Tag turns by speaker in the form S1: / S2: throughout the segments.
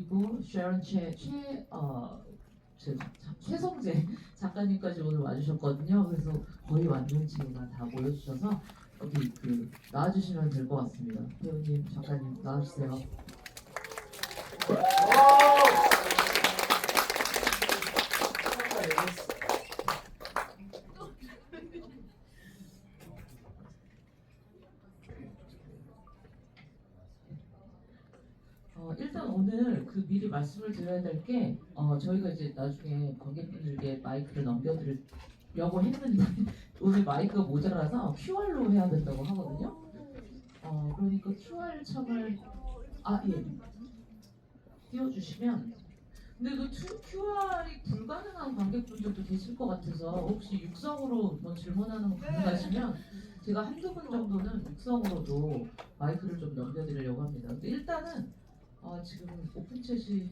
S1: 그리고 쉐런 최성재 작가님까지 오늘 와주셨거든요. 그래서 거의 완전체가 다 모여주셔서 여기 나와주시면 될 것 같습니다. 배우님, 작가님 나와주세요. 일단 오늘 미리 말씀을 드려야 될 게 저희가 이제 나중에 관객분들께 마이크를 넘겨드리려고 했는데 오늘 마이크가 모자라서 QR로 해야 된다고 하거든요. 그러니까 QR 창을 예, 띄워주시면, 근데 QR이 불가능한 관객분들도 계실 것 같아서 혹시 육성으로 뭐 질문하는 거 가능하시면 제가 한두 분 정도는 육성으로도 마이크를 좀 넘겨드리려고 합니다. 근데 일단은 지금 오픈챗이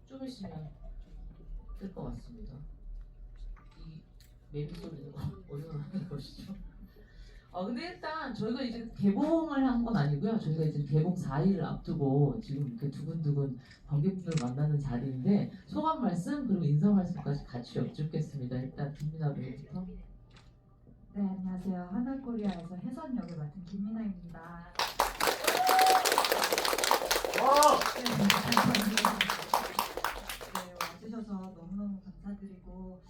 S1: 좀 있으면 뜰 것 같습니다. 이 매미 소리는 어디서 나는 것이죠? 근데 일단 저희가 이제 개봉을 한 건 아니고요. 저희가 이제 개봉 4일을 앞두고 지금 이렇게 두근두근 관객분을 만나는 자리인데 소감 말씀 그리고 인사 말씀까지 같이 여쭙겠습니다. 일단 김민아 배우부터.
S2: 네, 안녕하세요. 하나코리아에서 혜선 역을 맡은 김민아입니다. 네, 와주셔서 너무너무 감사드리고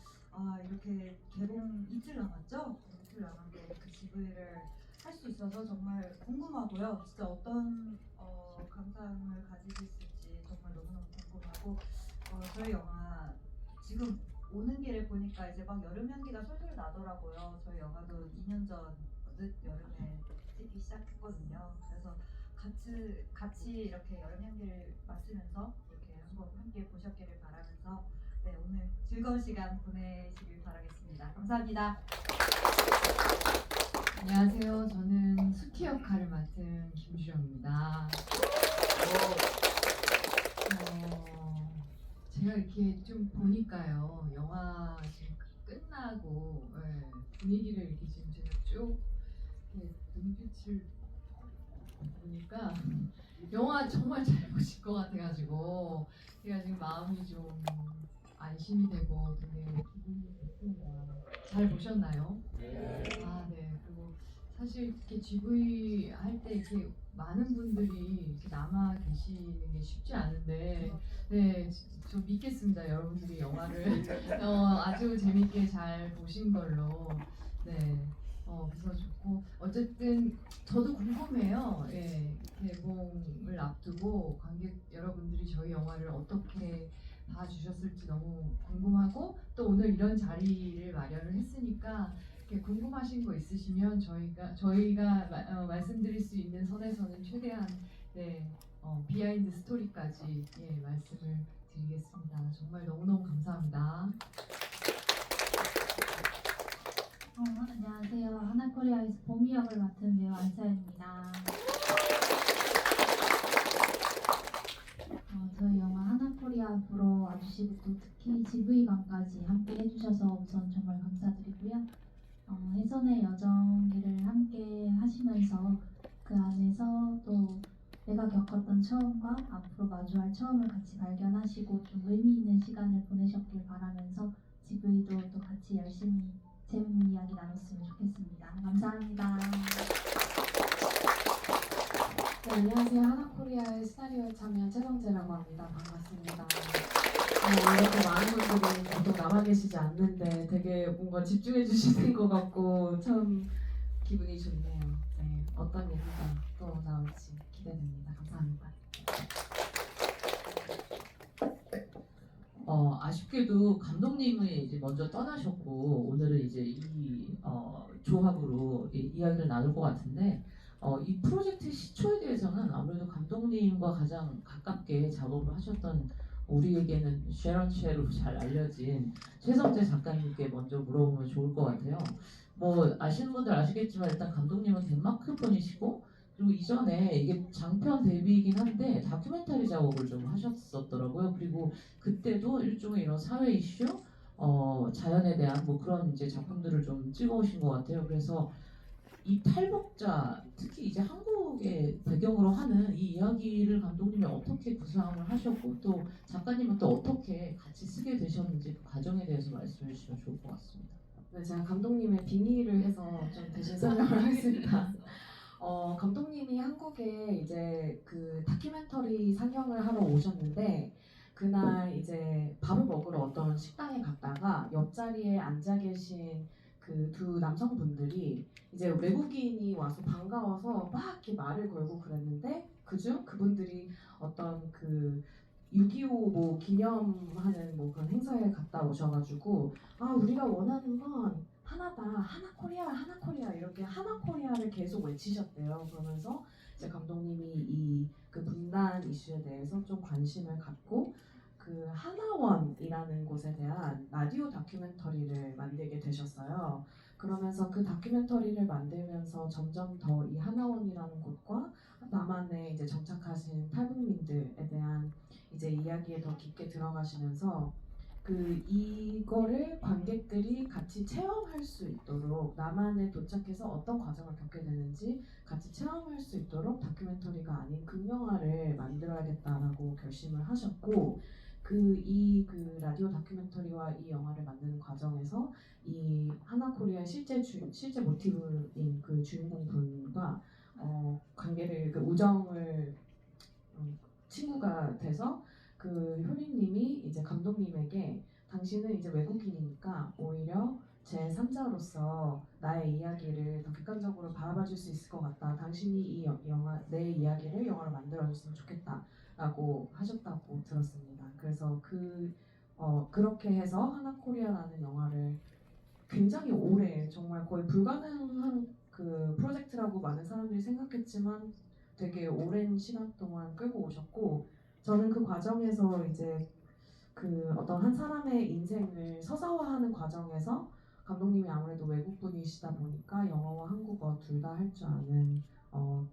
S2: 이렇게 개봉 이틀 남았죠? 이틀 남았는데 그 GV를 할 수 있어서 정말 궁금하고요. 진짜 어떤 감상을 가지고 있을지 정말 너무너무 궁금하고 저희 영화 지금 오는 길에 보니까 이제 막 여름 향기가 솔솔 나더라고요. 저희 영화도 2년 전 늦 여름에 찍기 시작했거든요. 그래서 같이 이렇게 여름 향기를 맡으면서 이렇게 한번 함께 보셨기를 바라면서 네, 오늘 즐거운 시간 보내시길 바라겠습니다. 감사합니다.
S3: 안녕하세요. 저는 수키 역할을 맡은 김주영입니다. 제가 이렇게 좀 보니까요, 영화 지금 끝나고 분위기를 이렇게 지금 제가 쭉 이렇게 눈빛을 보니까 영화 정말 잘 보실 것 같아가지고 제가 지금 마음이 좀 안심이 되고 되게 기분이 좋습니다. 잘 보셨나요? 네. 네. 그리고 사실 이렇게 GV 할 때 이렇게 많은 분들이 이렇게 남아 계시는 게 쉽지 않은데, 네, 저 믿겠습니다. 여러분들이 영화를 아주 재밌게 잘 보신 걸로. 네. 그래서 좋고 어쨌든 저도 궁금해요. 예, 개봉을 앞두고 관객 여러분들이 저희 영화를 어떻게 봐주셨을지 너무 궁금하고 또 오늘 이런 자리를 마련을 했으니까 이렇게 궁금하신 거 있으시면 저희가 말씀드릴 수 있는 선에서는 최대한 비하인드 스토리까지 말씀을 드리겠습니다. 정말 너무너무 감사합니다.
S4: 안녕하세요. 하나코리아에서 봄이 역을 맡은 배우 안서연입니다. 저희 영화 하나코리아 보러 와주시고 특히 GV관까지 함께 해주셔서 우선 정말 감사드리고요. 혜선의 여정기를 함께 하시면서 그 안에서 또 내가 겪었던 처음과 앞으로 마주할 처음을 같이 발견하시고 좀 의미 있는 시간을 보내셨길 바라면서 GV도 또 같이 열심히 재밌는 이야기 나눴으면 좋겠습니다. 감사합니다.
S5: 네, 안녕하세요. 하나코리아의 시나리오에 참여한 최성재라고 합니다. 반갑습니다. 이렇게 많은 분들이 보통 남아 계시지 않는데 되게 뭔가 집중해 주시는 것 같고 참 기분이 좋네요. 네, 어떤 얘기가 또 나올지 기대됩니다. 감사합니다.
S1: 아쉽게도 감독님이 이제 먼저 떠나셨고 오늘은 이제 이 조합으로 이야기를 나눌 것 같은데 이 프로젝트 시초에 대해서는 아무래도 감독님과 가장 가깝게 작업을 하셨던 우리에게는 쉐런쉐로 잘 알려진 최성재 작가님께 먼저 물어보면 좋을 것 같아요. 뭐 아시는 분들 아시겠지만 일단 감독님은 덴마크 분이시고 그리고 이전에 이게 장편 데뷔이긴 한데 다큐멘터리 작업을 좀 하셨었더라고요. 그리고 그때도 일종의 이런 사회 이슈, 자연에 대한 뭐 그런 이제 작품들을 좀 찍어오신 것 같아요. 그래서 이 탈북자, 특히 이제 한국의 배경으로 하는 이 이야기를 감독님이 어떻게 구상을 하셨고 또 작가님은 또 어떻게 같이 쓰게 되셨는지 그 과정에 대해서 말씀해 주시면 좋을 것 같습니다.
S5: 네, 제가 감독님의 빙의를 해서 좀 대신 설명을 하겠습니다. 감독님이 한국에 이제 그 다큐멘터리 상영을 하러 오셨는데 그날 이제 밥을 먹으러 어떤 식당에 갔다가 옆자리에 앉아 계신 그 두 남성분들이 이제 외국인이 와서 반가워서 막 이렇게 말을 걸고 그랬는데 그중 그분들이 어떤 그 6.25 뭐 기념하는 뭐 그런 행사에 갔다 오셔가지고 아 우리가 원하는 건 하나다 하나 코리아 하나 코리아 이렇게 하나 코리아를 계속 외치셨대요. 그러면서 이제 감독님이 이 그 분단 이슈에 대해서 좀 관심을 갖고 그 하나원이라는 곳에 대한 라디오 다큐멘터리를 만들게 되셨어요. 그러면서 그 다큐멘터리를 만들면서 점점 더 이 하나원이라는 곳과 남한에 이제 정착하신 탈북민들에 대한 이제 이야기에 더 깊게 들어가시면서 그 이거를 관객들이 같이 체험할 수 있도록 남한에 도착해서 어떤 과정을 겪게 되는지 같이 체험할 수 있도록 다큐멘터리가 아닌 극영화를 만들어야겠다라고 결심을 하셨고 그 라디오 다큐멘터리와 이 영화를 만드는 과정에서 이 하나코리아의 실제 모티브인 그 주인공 분과 관계를 그 우정을 친구가 돼서 그 효린님이 이제 감독님에게 당신은 이제 외국인이니까 오히려 제 3자로서 나의 이야기를 더 객관적으로 바라봐줄 수 있을 것 같다. 당신이 이 영화 내 이야기를 영화로 만들어줬으면 좋겠다라고 하셨다고 들었습니다. 그래서 그렇게 해서 하나코리아라는 영화를 굉장히 오래 정말 거의 불가능한 그 프로젝트라고 많은 사람들이 생각했지만 되게 오랜 시간 동안 끌고 오셨고 저는 그 과정에서 이제 그 어떤 한 사람의 인생을 서사화하는 과정에서 감독님이 아무래도 외국분이시다 보니까 영어와 한국어 둘 다 할 줄 아는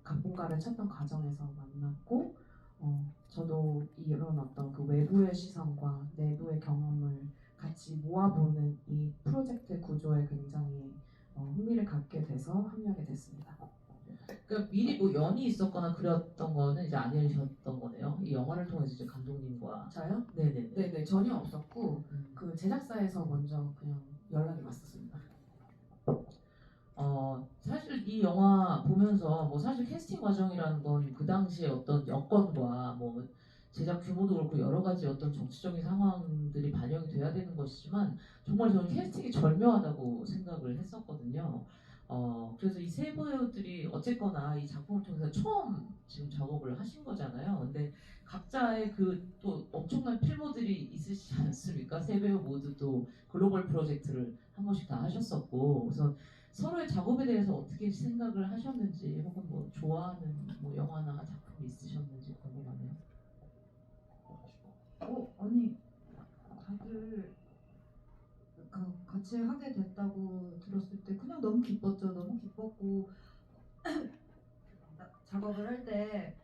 S5: 각본가를 찾던 과정에서 만났고 저도 이런 어떤 그 외부의 시선과 내부의 경험을 같이 모아보는 이 프로젝트 구조에 굉장히 흥미를 갖게 돼서 합류하게 됐습니다.
S1: 그러니까 미리 뭐 연이 있었거나 그랬던 거는 이제 아니셨던 거네요. 이 영화를 통해서 이제 감독님과.
S5: 저요?
S1: 네네.
S5: 네네 전혀 없었고 그 제작사에서 먼저 그냥 연락이 왔었습니다.
S1: 사실 이 영화 보면서 뭐 사실 캐스팅 과정이라는 건 그 당시에 어떤 여건과 뭐 제작 규모도 그렇고 여러 가지 어떤 정치적인 상황들이 반영이 돼야 되는 것이지만 정말 저는 캐스팅이 절묘하다고 생각을 했었거든요. 그래서 이 세 배우들이 어쨌거나 이 작품을 통해서 처음 지금 작업을 하신 거잖아요. 근데 각자의 그 또 엄청난 필모들이 있으시지 않습니까? 세 배우 모두 또 글로벌 프로젝트를 한 번씩 다 하셨었고 그래서 서로의 작업에 대해서 어떻게 생각을 하셨는지 혹은 뭐 좋아하는 뭐 영화나 작품이 있으셨는지 궁금하네요.
S2: 아니 다들 같이 하게 됐다고 들었을 때 그냥 너무 기뻤죠. 너무 기뻤고 작업을 할 때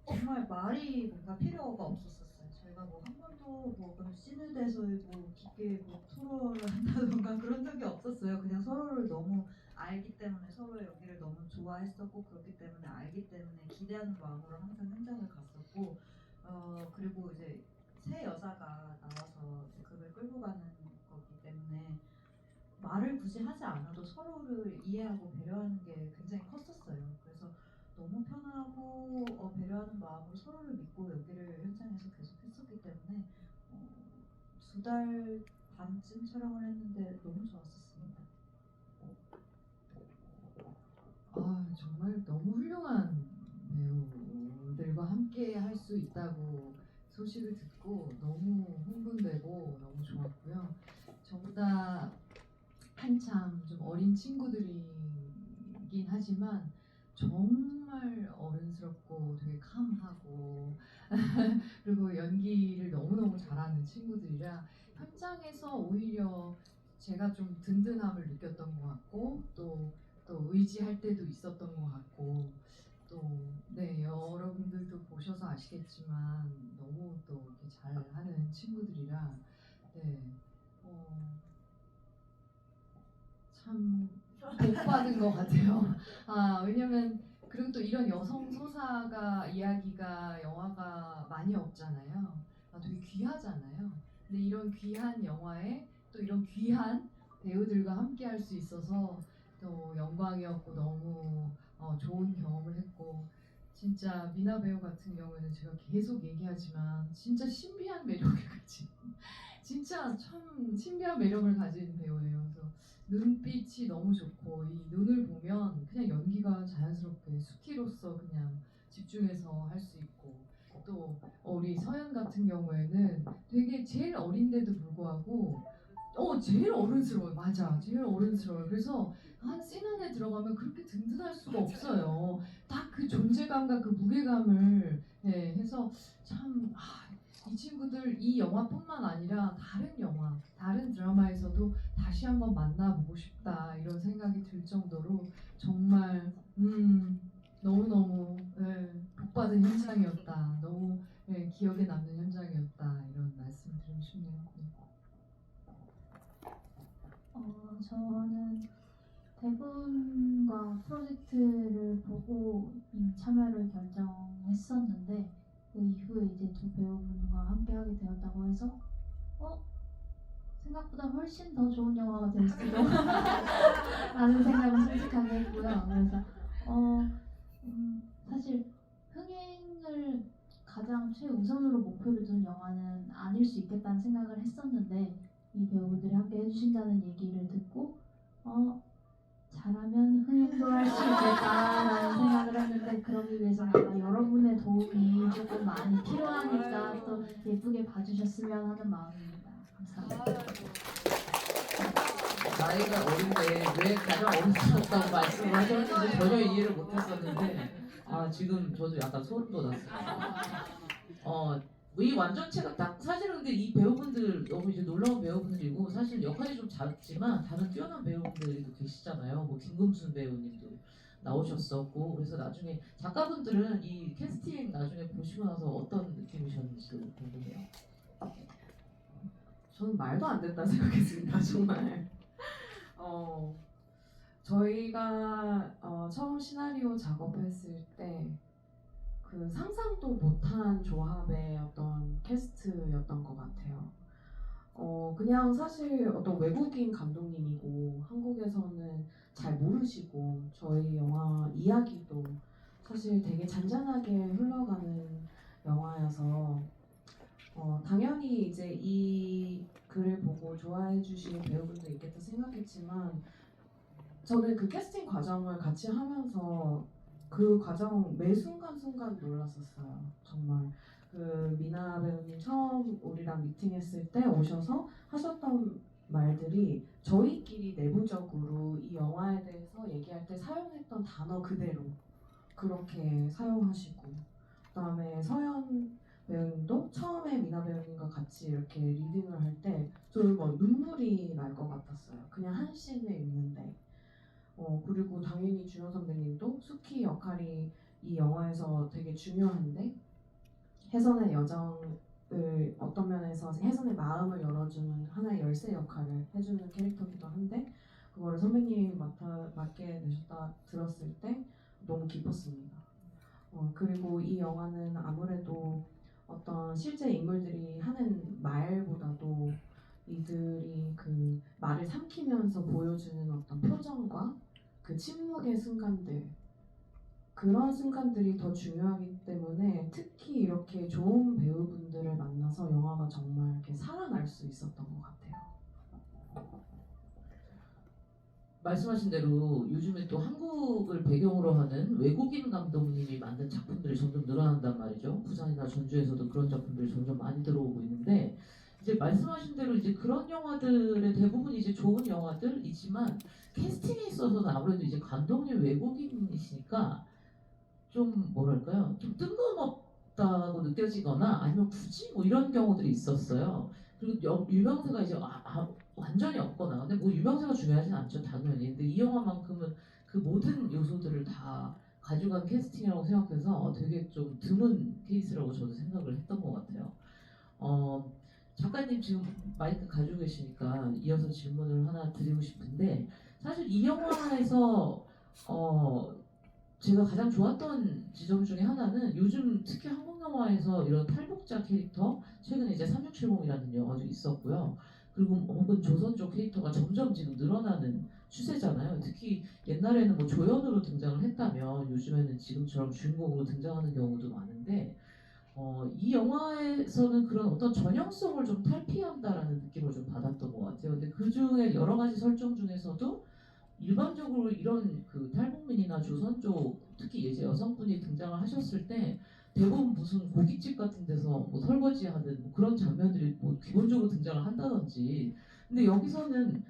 S2: 정말 말이 뭔가 필요가 없었어요. 저희가 뭐 한 번도 뭐 그런 씬에 대해서 뭐 깊게 뭐 토론을 한다던가 그런 적이 없었어요. 그냥 서로를 너무 알기 때문에 서로의 연기를 너무 좋아했었고 그렇기 때문에 알기 때문에 기대하는 마음으로 항상 현장을 갔었고 그리고 이제 새 여자가 나와서 이제 그걸 끌고 가는 거기 때문에 말을 굳이 하지 않아도 서로를 이해하고 배려하는 게 굉장히 컸었어요. 그래서 너무 편하고 배려하는 마음으로 서로를 믿고 여기를 현장에서 계속 했었기 때문에 2달 반쯤 촬영을 했는데 너무 좋았었습니다.
S3: 정말 너무 훌륭한 배우들과 함께 할 수 있다고 소식을 듣고 너무 흥분되고 너무 좋았고요. 전부 다 한참 좀 어린 친구들이긴 하지만 정말 어른스럽고 되게 캄하고 그리고 연기를 너무너무 잘하는 친구들이라 현장에서 오히려 제가 좀 든든함을 느꼈던 것 같고 또 의지할 때도 있었던 것 같고 또 네 여러분들도 보셔서 아시겠지만 너무 또 이렇게 잘하는 친구들이라 네 참 복 받은 것 같아요. 왜냐면 그리고 또 이런 여성 서사가 이야기가 영화가 많이 없잖아요. 되게 귀하잖아요. 근데 이런 귀한 영화에 또 이런 귀한 배우들과 함께 할 수 있어서 또 영광이었고 너무 좋은 경험을 했고 진짜 미나 배우 같은 경우에는 제가 계속 얘기하지만 진짜 신비한 매력을 가진 진짜 참 신비한 매력을 가진 배우예요. 그래서 눈빛이 너무 좋고 이 눈을 보면 그냥 연기가 자연스럽게 수키로서 그냥 집중해서 할 수 있고 또 우리 서연 같은 경우에는 되게 제일 어린데도 불구하고 제일 어른스러워요. 맞아. 제일 어른스러워요. 그래서 한 씬 안에 들어가면 그렇게 든든할 수가 없어요. 딱 그 존재감과 그 무게감을 해서 참 이 친구들 이 영화뿐만 아니라 다른 영화, 다른 드라마에서도 다시 한번 만나보고 싶다 이런 생각이 들 정도로 정말 너무너무 복받은 현장이었다. 너무 기억에 남는 현장이었다. 이런 말씀 드리고 싶네요.
S4: 저는 대본과 프로젝트를 보고 참여를 결정했었는데 그 이후에 이제 두 배우분과 함께 하게 되었다고 해서 생각보다 훨씬 더 좋은 영화가 될 수도 라는 생각을 솔직하게 했고요. 그래서 사실 흥행을 가장 최우선으로 목표로 둔 영화는 아닐 수 있겠다는 생각을 했었는데 이 배우들이 함께 해주신다는 얘기를 듣고 잘하면 흥행도 할 수 있겠다라는 생각을 했는데 그러기 위해서는 아마 여러분의 도움이 조금 많이 필요하니까 또 예쁘게 봐주셨으면 하는 마음입니다. 감사합니다.
S1: 나이가 어린데 왜 가장 어른스럽다고 말씀을 하셨는지 전혀 이해를 못했었는데 지금 저도 약간 소름 돋았어요. 이 완전체가 딱 사실은 근데 이 배우분들 너무 이제 놀라운 배우분들이고 사실 역할이 좀 작지만 다른 뛰어난 배우분들이 또 계시잖아요. 뭐 김금순 배우님도 나오셨었고 그래서 나중에 작가분들은 이 캐스팅 나중에 보시고 나서 어떤 느낌이셨는지 궁금해요.
S5: 저는 말도 안 된다 생각했습니다. 정말. 저희가 처음 시나리오 작업했을 때 그 상상도 못한 조합의 어떤 캐스트였던 것 같아요. 그냥 사실 어떤 외국인 감독님이고 한국에서는 잘 모르시고 저희 영화 이야기도 사실 되게 잔잔하게 흘러가는 영화여서 당연히 이제 이 글을 보고 좋아해 주시는 배우분도 있겠다 생각했지만 저는 그 캐스팅 과정을 같이 하면서 그 과정 매 순간순간 놀랐었어요. 정말 그 미나 배우님 처음 우리랑 미팅했을 때 오셔서 하셨던 말들이 저희끼리 내부적으로 이 영화에 대해서 얘기할 때 사용했던 단어 그대로 그렇게 사용하시고 그다음에 서연 배우님도 처음에 미나 배우님과 같이 이렇게 리딩을 할 때 저는 막 눈물이 날 것 같았어요. 그냥 한 씬을 읽는데 그리고 당연히 주연 선배님도 수키 역할이 이 영화에서 되게 중요한데 혜선의 여정을 어떤 면에서 혜선의 마음을 열어주는 하나의 열쇠 역할을 해주는 캐릭터기도 한데 그거를 선배님이 맡게 되셨다 들었을 때 너무 기뻤습니다. 그리고 이 영화는 아무래도 어떤 실제 인물들이 하는 말보다도 이들이 그 말을 삼키면서 보여주는 어떤 표정과 그 침묵의 순간들 그런 순간들이 더 중요하기 때문에 특히 이렇게 좋은 배우분들을 만나서 영화가 정말 이렇게 살아날 수 있었던 것 같아요.
S1: 말씀하신 대로 요즘에 또 한국을 배경으로 하는 외국인 감독님이 만든 작품들이 점점 늘어난단 말이죠. 부산이나 전주에서도 그런 작품들이 점점 많이 들어오고 있는데 이제 말씀하신 대로 이제 그런 영화들의 대부분 이제 좋은 영화들이지만 캐스팅에 있어서는 아무래도 이제 감독님 외국인이시니까 좀 뭐랄까요? 좀 뜬금없다고 느껴지거나 아니면 굳이 뭐 이런 경우들이 있었어요. 그리고 유명세가 이제 완전히 없거나 근데 뭐 유명세가 중요하진 않죠 당연히. 근데 이 영화만큼은 그 모든 요소들을 다 가져간 캐스팅이라고 생각해서 되게 좀 드문 케이스라고 저도 생각을 했던 것 같아요. 작가님 지금 마이크 가지고 계시니까 이어서 질문을 하나 드리고 싶은데 사실 이 영화에서 제가 가장 좋았던 지점 중에 하나는 요즘 특히 한국 영화에서 이런 탈북자 캐릭터 최근에 이제 3670이라는 영화도 있었고요. 그리고 혹은 조선족 캐릭터가 점점 지금 늘어나는 추세잖아요. 특히 옛날에는 뭐 조연으로 등장을 했다면 요즘에는 지금처럼 주인공으로 등장하는 경우도 많은데 이 영화에서는 그런 어떤 전형성을 좀 탈피한다라는 느낌을 좀 받았던 것 같아요. 근데 그 중에 여러 가지 설정 중에서도 일반적으로 이런 그 탈북민이나 조선족 특히 이제 여성분이 등장을 하셨을 때 대부분 무슨 고깃집 같은 데서 뭐 설거지 하는 뭐 그런 장면들이 뭐 기본적으로 등장을 한다든지 근데 여기서는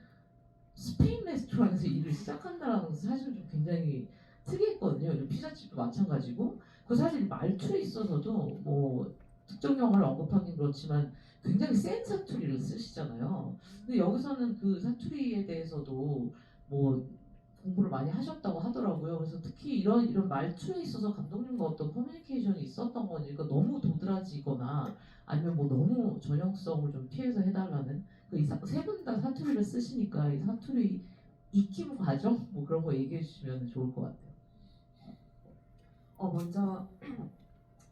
S1: 스페인 레스토랑에서 일을 시작한다라는 것은 사실 좀 굉장히 특이했거든요. 피자집도 마찬가지고 그 사실 말투에 있어서도 뭐 특정 영화를 언급하긴 그렇지만 굉장히 센 사투리를 쓰시잖아요. 근데 여기서는 그 사투리에 대해서도 뭐 공부를 많이 하셨다고 하더라고요. 그래서 특히 이런 말투에 있어서 감독님과 어떤 커뮤니케이션이 있었던 건지 그러니까 너무 도드라지거나 아니면 뭐 너무 전형성을 좀 피해서 해달라는 그 세 분 다 사투리를 쓰시니까 이 사투리 익힘 과정 뭐 그런 거 얘기해 주시면 좋을 것 같아요.
S5: 먼저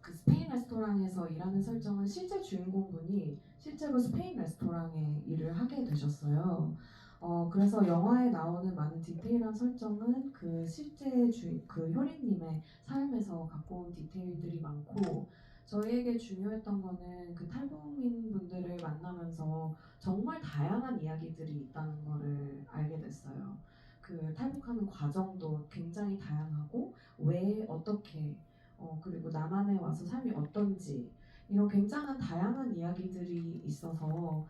S5: 그 스페인 레스토랑에서 일하는 설정은 실제 주인공분이 실제로 스페인 레스토랑에 일을 하게 되셨어요. 그래서 영화에 나오는 많은 디테일한 설정은 그 실제 그 효린님의 삶에서 갖고 온 디테일들이 많고 저희에게 중요했던 거는 그 탈북민 분들을 만나면서 정말 다양한 이야기들이 있다는 거를 알게 됐어요. 그 탈북하는 과정도 굉장히 다양하고 왜 어떻게 그리고 남한에 와서 삶이 어떤지 이런 굉장한 다양한 이야기들이 있어서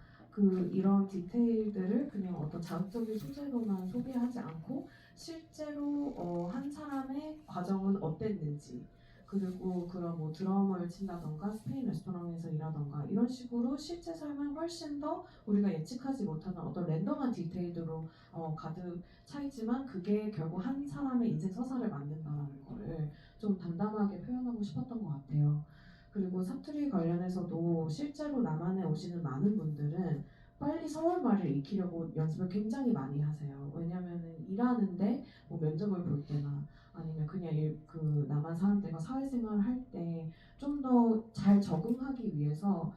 S5: 이런 디테일들을 그냥 어떤 자극적인 소재로만 소개하지 않고 실제로 한 사람의 과정은 어땠는지 그리고 그런 뭐 드럼을 친다던가 스페인 레스토랑에서 일하던가 이런 식으로 실제 삶을 훨씬 더 우리가 예측하지 못하는 어떤 랜덤한 디테일들로 가득 차 있지만 그게 결국 한 사람의 인생 서사를 만든다는 거를 좀 담담하게 표현하고 싶었던 것 같아요. 그리고 사투리 관련해서도 실제로 남한에 오시는 많은 분들은 빨리 서울말을 익히려고 연습을 굉장히 많이 하세요. 왜냐면은 일하는데 뭐 면접을 볼 때나 아니면 그냥 그 남한 사람들과 사회생활을 할 때 좀 더 잘 적응하기 위해서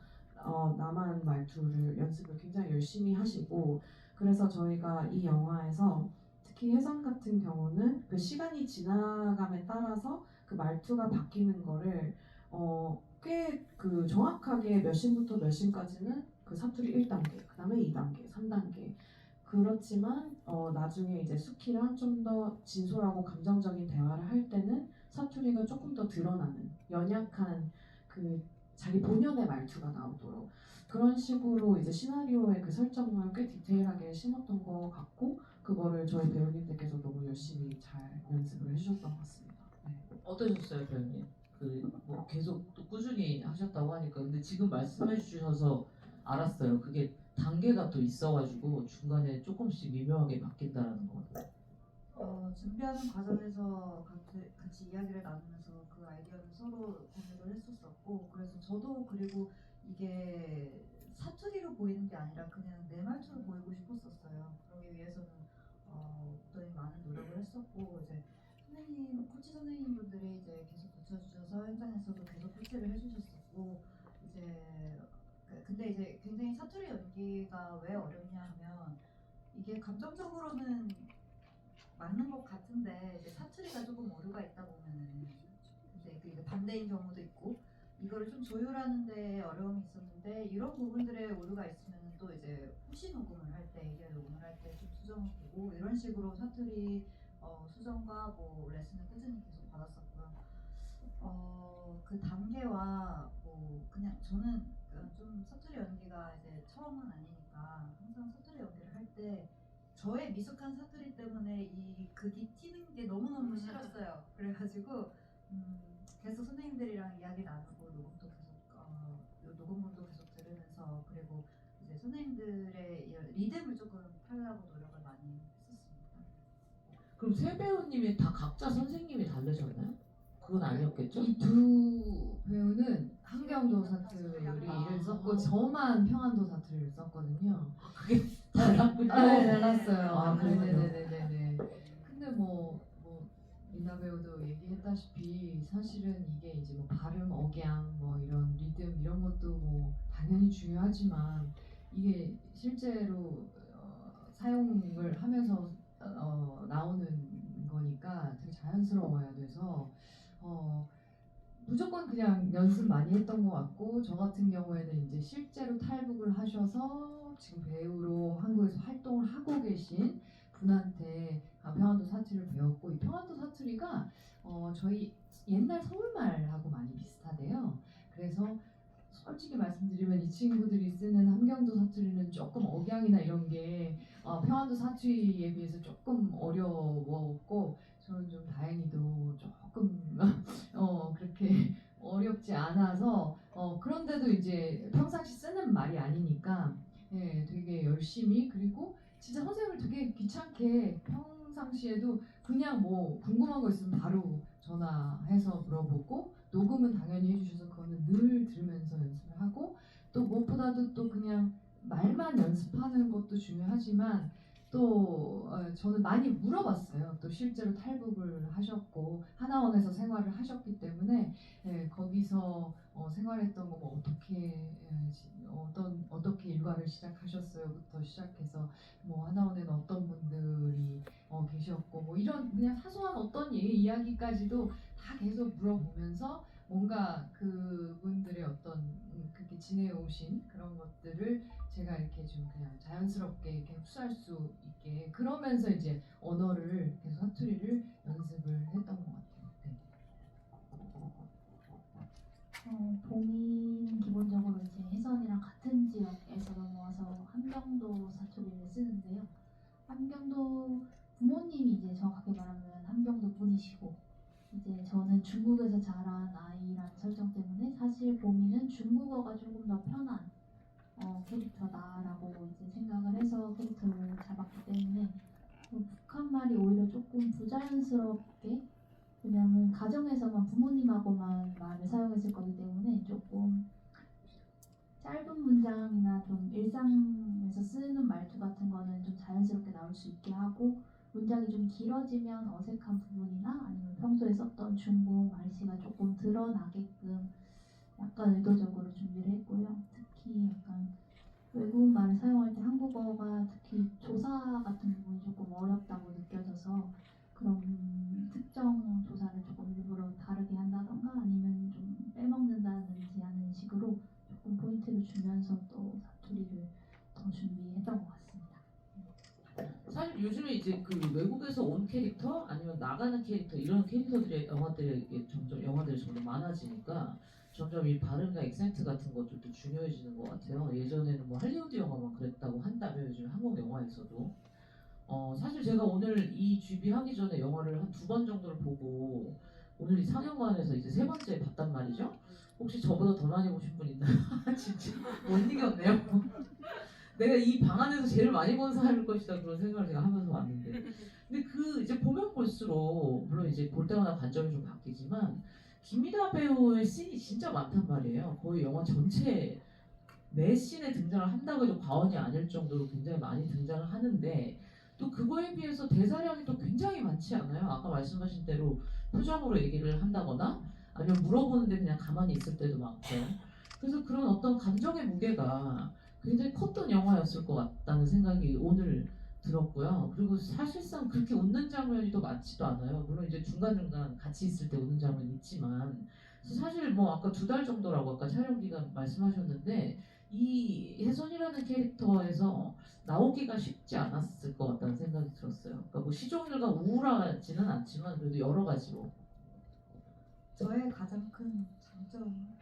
S5: 남한 말투를 연습을 굉장히 열심히 하시고 그래서 저희가 이 영화에서 특히 혜선 같은 경우는 그 시간이 지나감에 따라서 그 말투가 바뀌는 거를 꽤 그 정확하게 몇 신부터 몇 신까지는 그 사투리 1단계, 그 다음에 2단계, 3단계 그렇지만 나중에 이제 수키랑 좀 더 진솔하고 감정적인 대화를 할 때는 사투리가 조금 더 드러나는 연약한 그 자기 본연의 말투가 나오도록 그런 식으로 이제 시나리오의 그 설정을 꽤 디테일하게 심었던 것 같고 그거를 저희 배우님들께서 너무 열심히 잘 연습을 해주셨던 것 같습니다. 네.
S1: 어떠셨어요, 배우님? 뭐 계속 또 꾸준히 하셨다고 하니까 근데 지금 말씀해 주셔서 알았어요. 그게 단계가 또 있어가지고 중간에 조금씩 미묘하게 바뀐다라는 거.
S2: 준비하는 과정에서 같이 이야기를 나누면서 그 아이디어를 서로 공유를 했었었고 그래서 저도 그리고 이게 사투리로 보이는 게 아니라 그냥 내 말투로 보이고 싶었었어요. 그러기 위해서는 굉장히 많은 노력을 했었고 이제 코치 선생님분들이 이제 계속 붙여주셔서 현장에서도 계속 코치를 해주셨었고 이제 근데 이제 굉장히 사투리 연기가 왜 어렵냐 하면 이게 감정적으로는 맞는 것 같은데 이제 사투리가 조금 오류가 있다 보면은 이제 그 반대인 경우도 있고 이거를 좀 조율하는 데 어려움이 있었는데 이런 부분들에 오류가 있으면 또 이제 후시 녹음을 할 때 이게 녹음을 할 때 좀 수정을 보고 이런 식으로 사투리 수정과 뭐 레슨을 꾸준히 계속 받았었고요. 그 단계와 뭐 그냥 저는 좀 사투리 연기가 이제 처음은 아니니까 항상 사투리 연기를 할 때 저의 미숙한 사투리 때문에 이 극이 튀는 게 너무너무 싫었어요. 그래가지고 계속 선생님들이랑 이야기 나누고 녹음도 계속 녹음본도 계속 들으면서 그리고 이제 선생님들의 이런 리듬을 조금 타려고 노력을 많이 했었습니다.
S1: 그럼 세 배우님이 다 각자 선생님이 다르셨나요? 그건 아니었겠죠?
S3: 이 두 배우는 함경도 사투리를 썼고 저만 평안도 사투리를 썼거든요.
S1: 달랐군요.
S3: 네, 달랐어요.
S1: 아, 그래요?
S3: 네네네네. 배우도 얘기했다시피 사실은 이게 이제 뭐 발음, 억양, 뭐 이런 리듬 이런 것도 뭐 당연히 중요하지만 이게 실제로 사용을 하면서 나오는 거니까 되게 자연스러워야 돼서 무조건 그냥 연습 많이 했던 것 같고 저 같은 경우에는 이제 실제로 탈북을 하셔서 지금 배우로 한국에서 활동을 하고 계신 분한테 평안도 사투리를 배웠고 이 평안도 사투리가 저희 옛날 서울말하고 많이 비슷하대요. 그래서 솔직히 말씀드리면 이 친구들이 쓰는 함경도 사투리는 조금 억양이나 이런 게 평안도 사투리에 비해서 조금 어려웠고 저는 좀 다행히도 조금 그렇게 어렵지 않아서 그런데도 이제 평상시 쓰는 말이 아니니까 예, 되게 열심히 그리고 진짜 선생님을 되게 귀찮게 평상시에도 그냥 뭐 궁금한 거 있으면 바로 전화해서 물어보고 녹음은 당연히 해주셔서 그거는 늘 들으면서 연습을 하고 또 무엇보다도 또 그냥 말만 연습하는 것도 중요하지만 또 저는 많이 물어봤어요. 또 실제로 탈북을 하셨고 하나원에서 생활을 하셨기 때문에 거기서 생활했던 거 뭐 어떻게 일과를 시작하셨어요부터 시작해서 뭐 하나원에는 어떤 분들이 계셨고 뭐 이런 그냥 사소한 어떤 이야기까지도 다 계속 물어보면서 뭔가 그분들의 어떤 그렇게 지내오신 그런 것들을 제가 이렇게 좀 그냥 자연스럽게 이렇게 흡수할 수 있게 그러면서 이제 언어를 계속 사투리를 연습을 했던 것 같아요. 네.
S4: 봄이는 기본적으로 이제 혜선이랑 같은 지역에서 넘어와서 함경도 사투리를 쓰는데요. 함경도 부모님이 이제 정확하게 말하면 함경도 분이시고 이제 저는 중국에서 자란 아이라는 설정 때문에 사실 봄이는 중국어가 조금 더 편한 캐릭터다라고 이제 생각을 해서 캐릭터를 잡았기 때문에 북한 말이 오히려 조금 부자연스럽게 왜냐하면 가정에서만 부모님하고만 말을 사용했을 거기 때문에 조금 짧은 문장이나 좀 일상에서 쓰는 말투 같은 거는 좀 자연스럽게 나올 수 있게 하고 문장이 좀 길어지면 어색한 부분이나 아니면 평소에 썼던 중국 말씨가 조금 드러나게끔 약간 의도적으로 준비를 했고요. 특히 약간 외국 말을 사용할 때 한국어가 특히 조사 같은 부분이 조금 어렵다고 느껴져서 그런 특정 조사를 조금 일부러 다르게 한다던가 아니면 좀 빼먹는다든지 하는 식으로 조금 포인트를 주면서 또 사투리를 더 준비했던 것 같습니다.
S1: 사실 요즘에 이제 그 외국에서 온 캐릭터 아니면 나가는 캐릭터 이런 캐릭터들이 영화들이 점점 많아지니까 점점 이 발음과 액센트 같은 것들도 중요해지는 것 같아요. 예전에는 뭐 할리우드 영화만 그랬다고 한다면 요즘 한국 영화에서도 사실 제가 오늘 이 GP 하기 전에 영화를 한 2번 정도를 보고 오늘 이 상영관에서 이제 3번째 봤단 말이죠. 혹시 저보다 더 많이 보신 분 있나요? 진짜 못 이겼네요. 내가 이 방 안에서 제일 많이 본 사람일 것이다 그런 생각을 제가 하면서 왔는데 근데 그 이제 보면 볼수록 물론 이제 볼 때마다 관점이 좀 바뀌지만 김미다 배우의 씬이 진짜 많단 말이에요. 거의 영화 전체 매 씬에 등장을 한다고 해도 과언이 아닐 정도로 굉장히 많이 등장을 하는데 또 그거에 비해서 대사량이 또 굉장히 많지 않아요. 아까 말씀하신 대로 표정으로 얘기를 한다거나 아니면 물어보는데 그냥 가만히 있을 때도 많고 그래서 그런 어떤 감정의 무게가 굉장히 컸던 영화였을 것 같다는 생각이 오늘 들었고요. 그리고 사실상 그렇게 웃는 장면이 또 많지도 않아요. 물론 이제 중간중간 같이 있을 때 웃는 장면이 있지만 사실 뭐 아까 2달 정도라고 아까 촬영 기간 말씀하셨는데 이 혜선이라는 캐릭터에서 나오기가 쉽지 않았을 것 같다는 생각이 들었어요. 그러니까 뭐 시종일관 우울하지는 않지만 그래도 여러 가지로
S2: 저의 가장 큰 장점은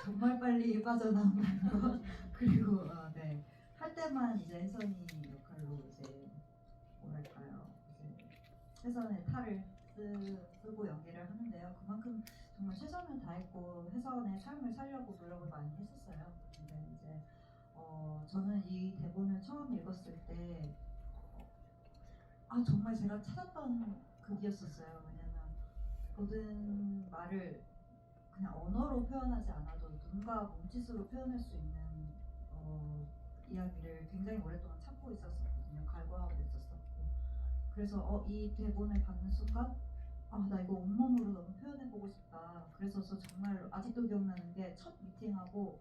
S2: 정말 빨리 빠져나오는 거 그리고 네. 할 때만 이제 혜선이 역할로 이제 뭐랄까요 이제 혜선의 탈을 쓰고 연기를 하는데요. 그만큼 정말 최선을 다했고 혜선의 삶을 살려고 노력을 많이 했었어요. 근데 이제 저는 이 대본을 처음 읽었을 때 정말 제가 찾았던 극이었었어요. 왜냐면 모든 말을 그냥 언어로 표현하지 않아도 눈과 몸짓으로 표현할 수 있는 이야기를 굉장히 오랫동안 찾고 있었거든요. 갈구하고 있었었고 그래서 이 대본을 받는 순간 아, 나 이거 온몸으로 너무 표현해보고 싶다. 그래서 정말 아직도 기억나는 게 첫 미팅하고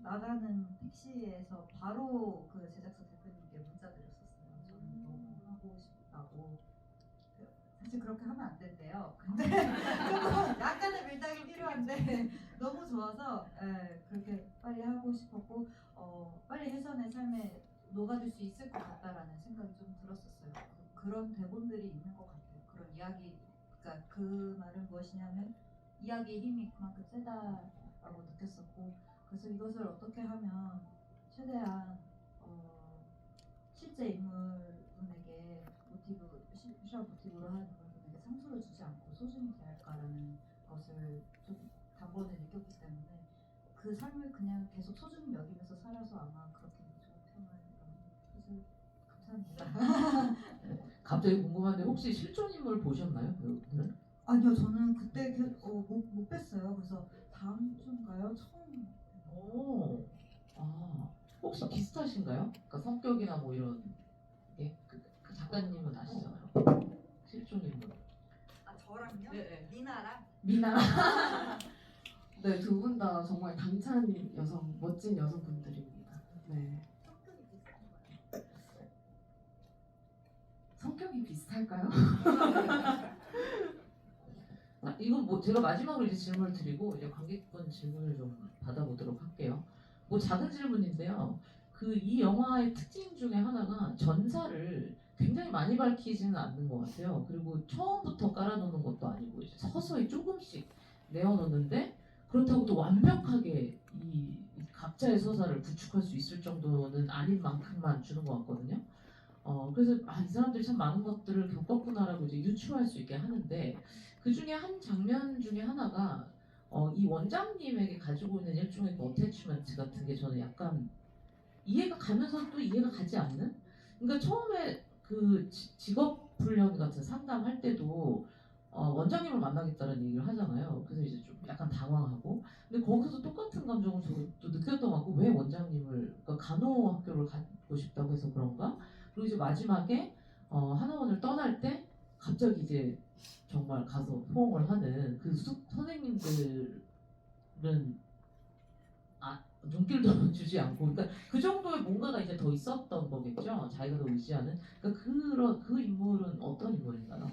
S2: 나가는 택시에서 바로 그 제작사 대표님께 문자 드렸었어요. 저는 너무 하고 싶다고. 사실 그렇게 하면 안 된대요. 근데 조금 약간의 밀당이 필요한데 너무 좋아서 그렇게 빨리 하고 싶었고 빨리 혜선의 삶에 녹아들 수 있을 것 같다라는 생각이 좀 들었었어요. 그런 대본들이 있는 것 같아요. 그런 이야기, 그러니까 그 말은 무엇이냐면 이야기의 힘이 그만큼 세다라고 느꼈었고, 그래서 이것을 어떻게 하면 최대한 실제 인물분에게 실화 모티브로 하는 인물분에게 상처를 주지 않고 소중히 대할까라는 것을 좀 단번에 느꼈기 때문에 그 삶을 그냥 계속 소중히 여기면서 살아서 아마 그렇게 좋은 평을 감사합니다.
S1: 갑자기 궁금한데 혹시 실존 인물 보셨나요, 배우분은?
S2: 아니요, 저는 그때 못 뵀어요. 그래서 다음 주인가요? 처음.
S1: 오, 혹시 비슷하신가요? 그러니까 성격이나 뭐 이런 게? 그 작가님은 아시잖아요. 실존 인물.
S2: 아, 저랑요?
S1: 네.
S2: 미나랑?
S5: 미나. 네, 두 분 다 정말 당찬 여성, 멋진 여성분들입니다. 네.
S2: 성격이 비슷한 거예요.
S5: 성격이 비슷할까요?
S1: 이건 뭐 제가 마지막으로 이제 질문을 드리고 이제 관객분 질문을 좀 받아보도록 할게요. 뭐 작은 질문인데요. 그 이 영화의 특징 중에 하나가 전사를 굉장히 많이 밝히지는 않는 것 같아요. 그리고 처음부터 깔아놓는 것도 아니고 이제 서서히 조금씩 내어놓는데 그렇다고 또 완벽하게 이 각자의 서사를 구축할 수 있을 정도는 아닌 만큼만 주는 것 같거든요. 그래서 이 사람들이 참 많은 것들을 겪었구나라고 이제 유추할 수 있게 하는데 그 중에 한 장면 중에 하나가 이 원장님에게 가지고 있는 일종의 어태치먼트 같은 게 저는 약간 이해가 가면서 또 이해가 가지 않는? 그러니까 처음에 그 직업 훈련 같은 상담할 때도 원장님을 만나겠다는 얘기를 하잖아요. 그래서 이제 좀 약간 당황하고 근데 거기서 똑같은 감정을 저도 느꼈던 것 같고 왜 원장님을 그러니까 간호학교를 가고 싶다고 해서 그런가? 그리고 이제 마지막에 하나원을 떠날 때 갑자기 이제 정말 가서 포옹을 하는 그 선생님들은 눈길도 주지 않고 그러니까 그 정도의 뭔가가 이제 더 있었던 거겠죠. 자기가 더 의지하는 그러니까 그 인물은 어떤 인물인가요?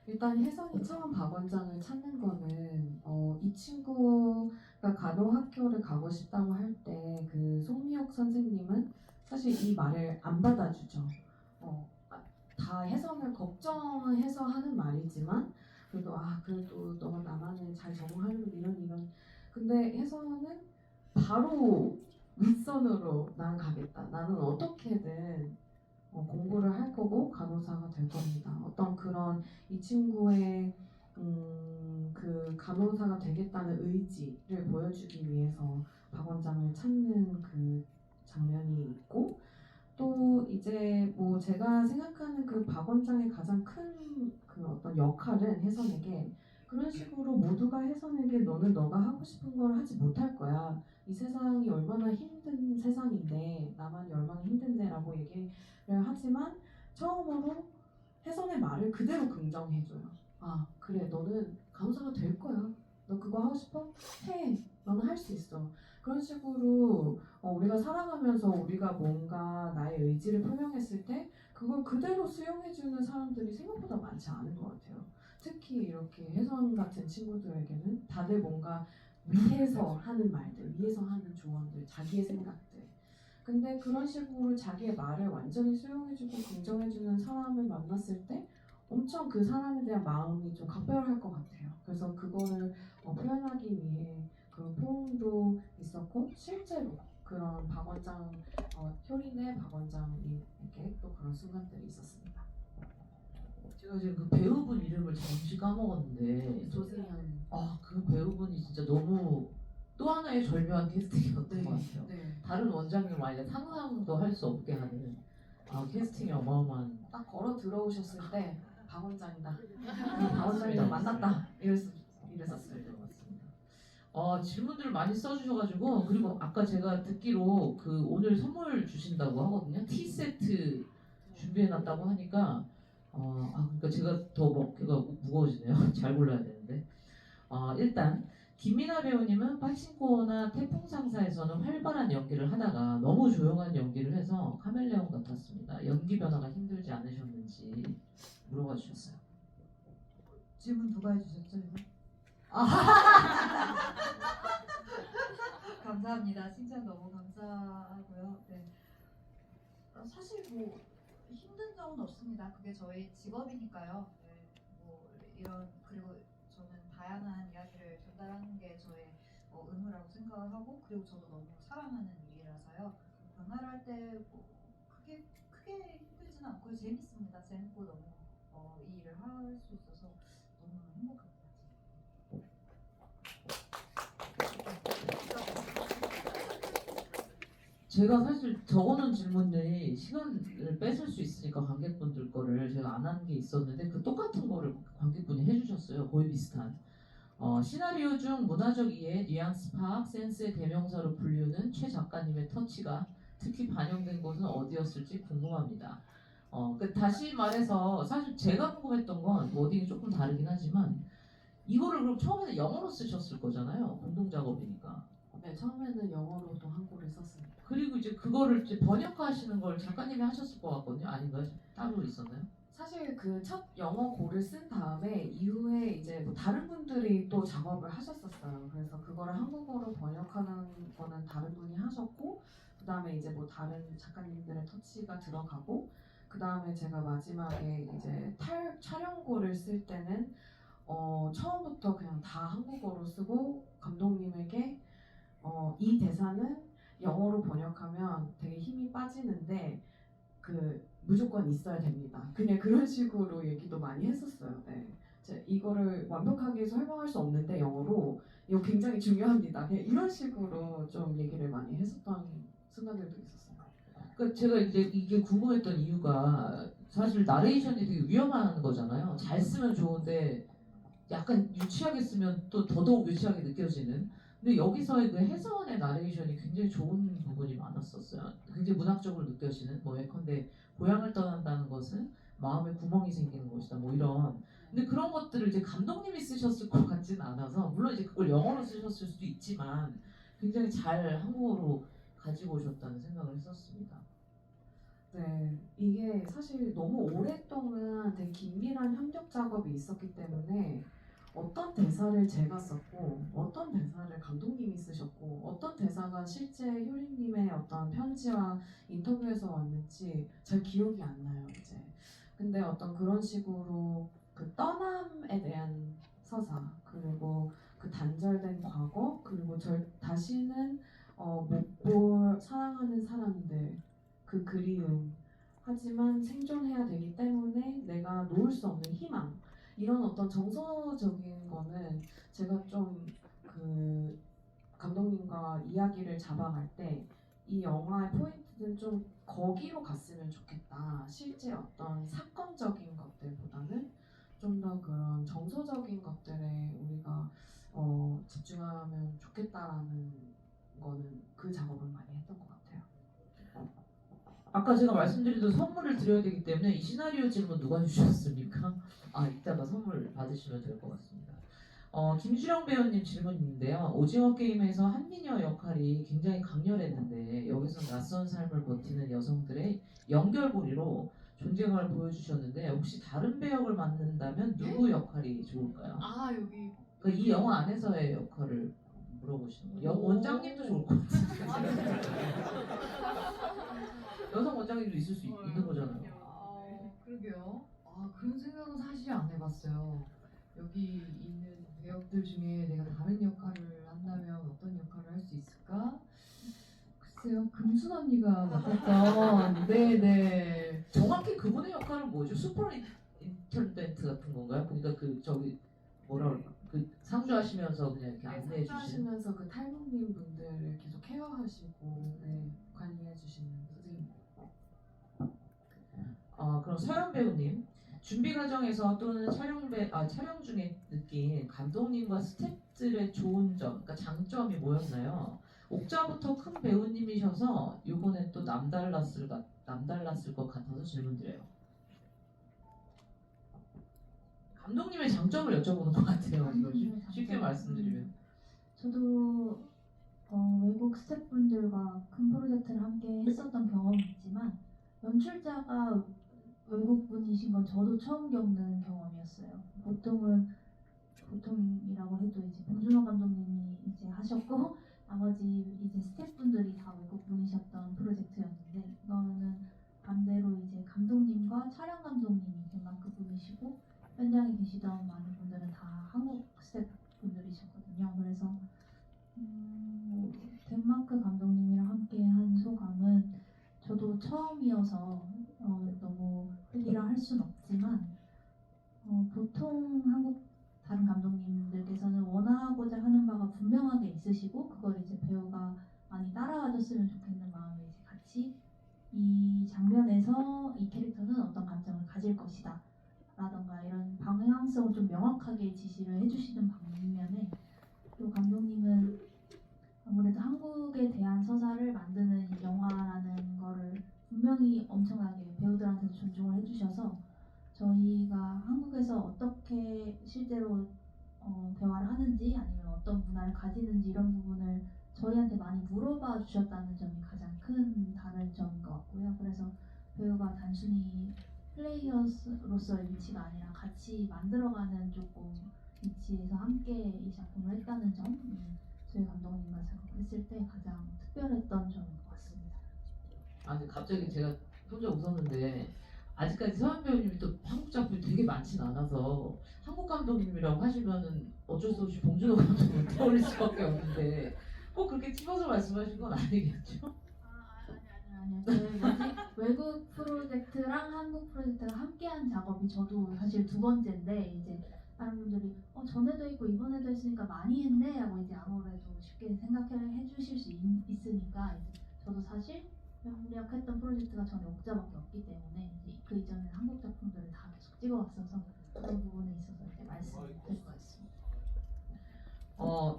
S5: 일단 혜선이 처음 박 원장을 찾는 거는 이 친구가 간호학교를 가고 싶다고 할 때 그 송미옥 선생님은 사실 이 말을 안 받아주죠. 다 혜선을 걱정해서 하는 말이지만 그래도 너가 나만을 잘 적응하려고 이런 근데 혜선은 바로 윗선으로 난 가겠다. 나는 어떻게든 공부를 할 거고 간호사가 될 겁니다. 어떤 그런 이 친구의 그 간호사가 되겠다는 의지를 보여주기 위해서 박 원장을 찾는 그 장면이 있고 또 이제 뭐 제가 생각하는 그 박 원장의 가장 큰 그 어떤 역할은 혜선에게 그런 식으로 모두가 혜선에게 너는 너가 하고 싶은 걸 하지 못할 거야. 이 세상이 얼마나 힘든 세상인데 나만이 얼마나 힘든데라고 얘기를 하지만 처음으로 혜선의 말을 그대로 긍정해줘요. 아 그래 너는 간호사가 될 거야. 너 그거 하고 싶어? 해. 너는 할 수 있어. 그런 식으로 우리가 살아가면서 우리가 뭔가 나의 의지를 표명했을 때 그걸 그대로 수용해주는 사람들이 생각보다 많지 않은 것 같아요. 특히 이렇게 혜선 같은 친구들에게는 다들 뭔가 위해서 하는 말들, 위해서 하는 조언들, 자기의 생각들. 근데 그런 식으로 자기의 말을 완전히 수용해주고 긍정해주는 사람을 만났을 때 엄청 그 사람에 대한 마음이 좀 각별할 것 같아요. 그래서 그거를 표현하기 위해 그런 포옹도 있었고 실제로 그런 박 원장, 효린의 박 원장님에게 또 그런 순간들이 있었습니다.
S1: 제가 지금 그 배우분 이름을 잠시 까먹었는데
S5: 조세현.
S1: 그 배우분이 진짜 너무 또 하나의 절묘한 캐스팅이었던 것 같아요.
S5: 네.
S1: 다른 원장님 아니라 상상도 할 수 없게 하는 캐스팅이 어마어마한.
S5: 딱 걸어 들어오셨을 때 박 원장이다. 박 원장이랑 만났다. 이랬었어요.
S1: 맞습니다. 질문들을 많이 써주셔가지고 그리고 아까 제가 듣기로 그 오늘 선물 주신다고 하거든요. 티 세트 준비해놨다고 하니까 그러니까 제가 더 먹기가 무거워지네요. 잘 골라야 되는데. 일단 김민아 배우님은 빠친코나 태풍상사에서는 활발한 연기를 하다가 너무 조용한 연기를 해서 카멜레온 같았습니다. 연기 변화가 힘들지 않으셨는지 물어봐 주셨어요.
S2: 질문 누가 해주셨죠 이거? 감사합니다. 칭찬 너무 감사하고요. 네. 사실 뭐 힘든 점은 없습니다. 그게 저희 직업이니까요. 네. 뭐 이런 그리고 저는 다양한 이야기를 전달하는 게 저의 의무라고 생각을 하고 그리고 저도 너무 사랑하는 일이라서요. 변화를 할 때 뭐 크게 힘들지는 않고 재밌습니다. 재밌고 너무 이 일을 할 수 있어서 너무 행복합니다.
S1: 제가 사실 적어놓은 질문들이 시간을 뺏을 수 있으니까 관객분들 거를 제가 안 한 게 있었는데 그 똑같은 거를 관객분이 해주셨어요. 거의 비슷한. 시나리오 중 문화적 이해, 뉘앙스 파악, 센스의 대명사로 불리우는 최 작가님의 터치가 특히 반영된 곳은 어디였을지 궁금합니다. 다시 말해서 사실 제가 궁금했던 건 워딩이 조금 다르긴 하지만 이거를 그럼 처음에는 영어로 쓰셨을 거잖아요. 공동 작업이니까.
S5: 네, 처음에는 영어로도 한국어를 썼습니다.
S1: 그리고 이제 그거를 이제 번역하시는 걸 작가님이 하셨을 것 같거든요. 아닌가요? 따로 있었나요?
S5: 사실 그 첫 영어 고를 쓴 다음에 이후에 이제 뭐 다른 분들이 또 작업을 하셨었어요. 그래서 그거를 한국어로 번역하는 거는 다른 분이 하셨고, 그 다음에 이제 뭐 다른 작가님들의 터치가 들어가고, 그 다음에 제가 마지막에 이제 촬영고를 쓸 때는 처음부터 그냥 다 한국어로 쓰고 감독님에게 이 대사는 영어로 번역하면 되게 힘이 빠지는데 무조건 있어야 됩니다. 그냥 그런 식으로 얘기도 많이 했었어요. 네. 이거를 완벽하게 설명할 수 없는데 영어로 이거 굉장히 중요합니다. 그냥 이런 식으로 좀 얘기를 많이 했었던 순간들도 있었어요.
S1: 그러니까 제가 이제 이게 궁금했던 이유가 사실 나레이션이 되게 위험한 거잖아요. 잘 쓰면 좋은데 약간 유치하게 쓰면 또 더더욱 유치하게 느껴지는. 근데 여기서의 그 해서원의 나레이션이 굉장히 좋은 부분이 많았었어요. 굉장히 문학적으로 느껴지는 뭐 예컨대 고향을 떠난다는 것은 마음에 구멍이 생기는 것이다. 뭐 이런. 근데 그런 것들을 이제 감독님이 쓰셨을 것 같지는 않아서 물론 이제 그걸 영어로 쓰셨을 수도 있지만 굉장히 잘 한국어로 가지고 오셨다는 생각을 했었습니다.
S5: 네, 이게 사실 너무 오랫동안 되게 긴밀한 협력 작업이 있었기 때문에 어떤 대사를 제가 썼고 어떤 대사를 감독님이 쓰셨고 어떤 대사가 실제 효린님의 어떤 편지와 인터뷰에서 왔는지 잘 기억이 안 나요 이제. 근데 어떤 그런 식으로 그 떠남에 대한 서사 그리고 그 단절된 과거 그리고 다시는 못 볼 사랑하는 사람들 그 그리움 하지만 생존해야 되기 때문에 내가 놓을 수 없는 희망 이런 어떤 정서적인 거는 제가 좀 그 감독님과 이야기를 잡아갈 때 이 영화의 포인트는 좀 거기로 갔으면 좋겠다. 실제 어떤 사건적인 것들보다는 좀 더 그런 정서적인 것들에 우리가 집중하면 좋겠다라는 거는 그 작업을 많이 했던 것 같아요.
S1: 아까 제가 말씀드린 선물을 드려야 되기 때문에 이 시나리오 질문 누가 주셨습니까? 이따가 선물 받으시면 될 것 같습니다. 김주령 배우님 질문인데요. 오징어 게임에서 한미녀 역할이 굉장히 강렬했는데 여기서 낯선 삶을 버티는 여성들의 연결고리로 존재감을 보여주셨는데 혹시 다른 배역을 맡는다면 누구 역할이 좋을까요?
S3: 여기
S1: 그러니까 이 영화 안에서의 역할을 물어보시는 거예요. 원장님도 좋을 것 같은데. 여성 원장님도 있을 수 있는 거잖아요.
S3: 그러게요. 그런 생각은 사실 안 해봤어요. 여기 있는 배역들 중에 내가 다른 역할을 한다면 어떤 역할을 할 수 있을까? 글쎄요, 금순 언니가 맡았던 네네.
S1: 정확히 그분의 역할은 뭐죠? 슈퍼 인텐던트 같은 건가요? 그러니까 뭐라 그럴까? 그 상주하시면서 그냥 이렇게 안내해 주시는.
S5: 상주하시면서 그 탈북민 분들을 계속 케어하시고 관리해 주시는 선생님.
S1: 그럼 서연 배우님 준비 과정에서 또는 촬영 중에 느낀 감독님과 스태프들의 좋은 점, 그러니까 장점이 뭐였나요? 옥자부터 큰 배우님이셔서 이번에 또 남달랐을 것 같아서 질문드려요. 감독님의 장점을 여쭤보는 것 같아요.
S4: 감독님의
S1: 쉽게
S4: 장점.
S1: 말씀드리면.
S4: 저도 외국 스태프분들과 큰 프로젝트를 함께 했었던 경험이 있지만 연출자가 외국 분이신 건 저도 처음 겪는 경험이었어요. 보통이라고 해도 이제 봉준호 감독님이 이제 하셨고 나머지 이제 스태프분들이 다 외국 분이셨던 프로젝트였는데 이거는 반대로 이제 감독님과 촬영 감독님이 덴마크 분이시고 현장에 계시던 많은 분들은 다 한국 스태프분들이셨거든요. 그래서 덴마크 감독님이랑 함께 한 소감은 저도 처음이어서 너무 얘기를 할 수는 없지만 보통 한국 다른 감독님들께서는 원하고자 하는 바가 분명하게 있으시고 그걸 이제 배우가 많이 따라와줬으면 좋겠는 마음에 이제 같이 이 장면에서 이 캐릭터는 어떤 감정을 가질 것이다 라던가 이런 방향성을 좀 명확하게 지시를 해주시는 반면에 또 감독님은 아무래도 한국에 대한 서사를 만드는 이 영화라는 거를 분명히 엄청나게 배우들한테도 존중을 해주셔서 저희가 한국에서 어떻게 실제로 대화를 하는지 아니면 어떤 문화를 가지는지 이런 부분을 저희한테 많이 물어봐 주셨다는 점이 가장 큰 다른 점인 것 같고요. 그래서 배우가 단순히 플레이어로서의 위치가 아니라 같이 만들어가는 조금 위치에서 함께 이 작품을 했다는 점 저희 감독님과 작업했을 때 가장 특별했던 점인 것 같습니다.
S1: 아, 근데 갑자기 제가 혼자 웃었는데 아직까지 서현 배우님이 또 한국 작품이 되게 많진 않아서 한국 감독님이라고 하시면은 어쩔 수 없이 봉준호 감독을 떠올릴 수밖에 없는데 꼭 그렇게 찝어서 말씀하신 건 아니겠죠?
S4: 아니요. 저희 외국 프로젝트랑 한국 프로젝트가 함께한 작업이 저도 사실 두 번째인데 이제 다른 분들이 전에도 있고 이번에도 했으니까 많이 했네 하고 이제 아무래도 쉽게 생각해 주실 수 있으니까 이제 저도 사실 협력했던 프로젝트가 전에 옥자밖에 없기 때문에 이제 그 이전에 한국 작품들을 다 계속 찍어왔어서 그런 부분에 있어서 이제 말씀드릴 것 같습니다.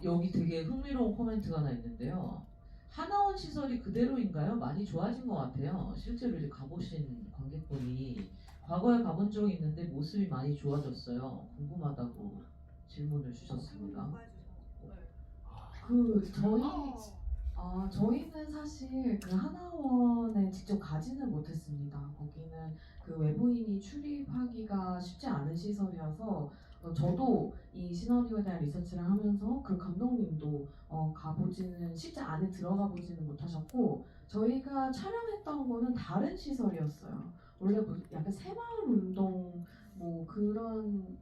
S1: 여기 되게 흥미로운 코멘트가 하나 있는데요. 하나원 시설이 그대로인가요? 많이 좋아진 것 같아요. 실제로 이제 가보신 관객분이 과거에 가본 적이 있는데 모습이 많이 좋아졌어요. 궁금하다고 질문을 주셨습니다.
S5: 저희는 사실 그 하나원에 직접 가지는 못했습니다. 거기는 그 외부인이 출입하기가 쉽지 않은 시설이어서 저도 이 시나리오에 대한 리서치를 하면서 그 감독님도 가보지는 실제 안에 들어가 보지는 못하셨고 저희가 촬영했던 거는 다른 시설이었어요. 원래 약간 새마을 운동 뭐 그런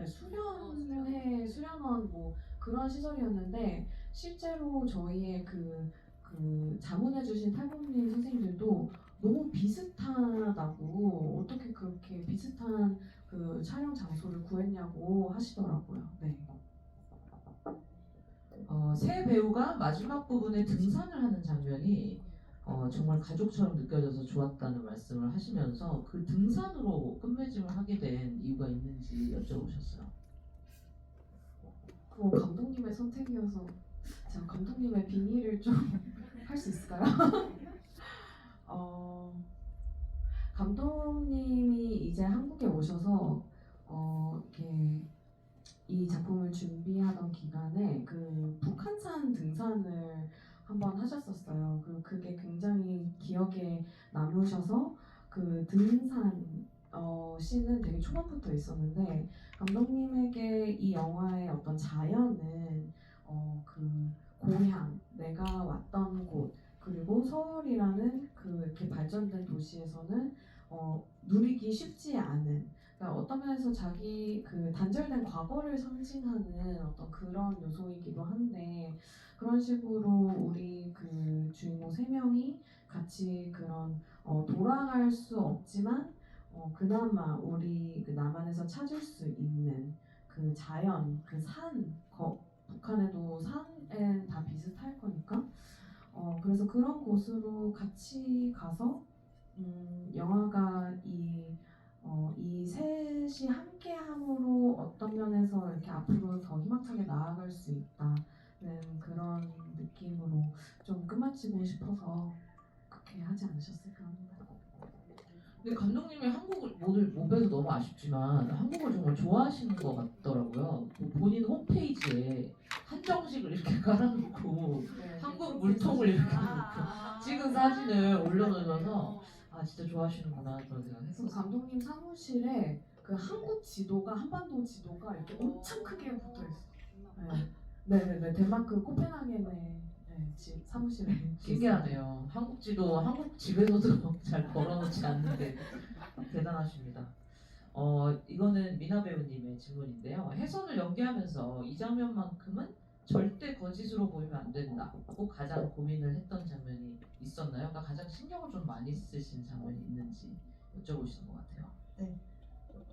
S5: 수련원 뭐 그런 시설이었는데 실제로 저희의 그 자문해주신 탈북민 선생님들도 너무 비슷하다고 어떻게 그렇게 비슷한 그 촬영 장소를 구했냐고 하시더라고요. 네.
S1: 새 배우가 마지막 부분에 등산을 하는 장면이 정말 가족처럼 느껴져서 좋았다는 말씀을 하시면서 그 등산으로 끝맺음을 하게 된 이유가 있는지 여쭤보셨어요.
S5: 감독님의 선택이어서 제가 감독님의 비밀을 좀 할 수 있을까요? 감독님이 이제 한국에 오셔서 이렇게 이 작품을 준비하던 기간에 그 북한산 등산을 한번 하셨었어요. 그리고 그게 굉장히 기억에 남으셔서 그 등산 씬은 되게 초반부터 있었는데 감독님에게 이 영화의 어떤 자연은 그 고향, 내가 왔던 곳 그리고 서울이라는 그 이렇게 발전된 도시에서는 누리기 쉽지 않은 그러니까 어떤 면에서 자기 그 단절된 과거를 상징하는 어떤 그런 요소이기도 한데 그런 식으로 우리 그 주인공 세 명이 같이 그런 돌아갈 수 없지만 그나마 우리 그 남한에서 찾을 수 있는 그 자연, 그 산, 북한에도 산엔 다 비슷할 거니까 그래서 그런 곳으로 같이 가서 영화가 이 셋이 함께함으로 어떤 면에서 이렇게 앞으로 더 희망차게 나아갈 수 있다는 그런 느낌으로 좀 끝마치고 싶어서 그렇게 하지 않으셨을까 합니다.
S1: 근데 감독님이 한국을 못 뵈서 너무 아쉽지만 한국을 정말 좋아하시는 것 같더라고요. 뭐 본인 홈페이지에 한정식을 이렇게 깔아놓고
S3: 네.
S1: 한국 물통을 이렇게 놓고 찍은 사진을 올려놓으면서 아 진짜 좋아하시는구나 그런
S5: 그래서
S1: 생각했었어요.
S5: 감독님 사무실에 그 한국 지도가 한반도 지도가 이렇게 엄청 크게 붙어 있어. 네네네 덴마크 코펜하겐에 사무실에
S1: 신기하네요. 한국 지도 한국 집에서도 잘 걸어놓지 않는데 대단하십니다. 이거는 미나 배우님의 질문인데요. 해선을 연기하면서 이 장면만큼은 절대 거짓으로 보이면 안 된다. 꼭 가장 고민을 했던 장면이 있었나요? 그러니까 가장 신경을 좀 많이 쓰신 장면이 있는지 여쭤보시는 것 같아요.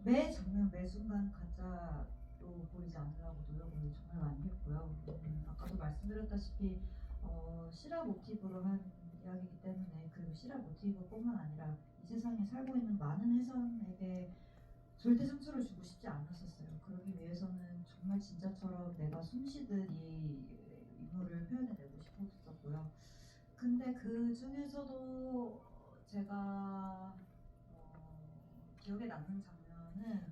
S2: 매 장면 매 순간 가짜로 보이지 않으려고 노력을 정말 많이 했고요. 아까도 말씀드렸다시피 실화 모티브로 한 이야기이기 때문에 그리고 실화 모티브뿐만 아니라 이 세상에 살고 있는 많은 해선에게 절대 상처를 주고 싶지 않았었어요. 그러기 위해서는 정말 진짜처럼 내가 숨쉬듯 이 인물을 표현해내고 싶었었고요. 근데 그 중에서도 제가 기억에 남는 장면은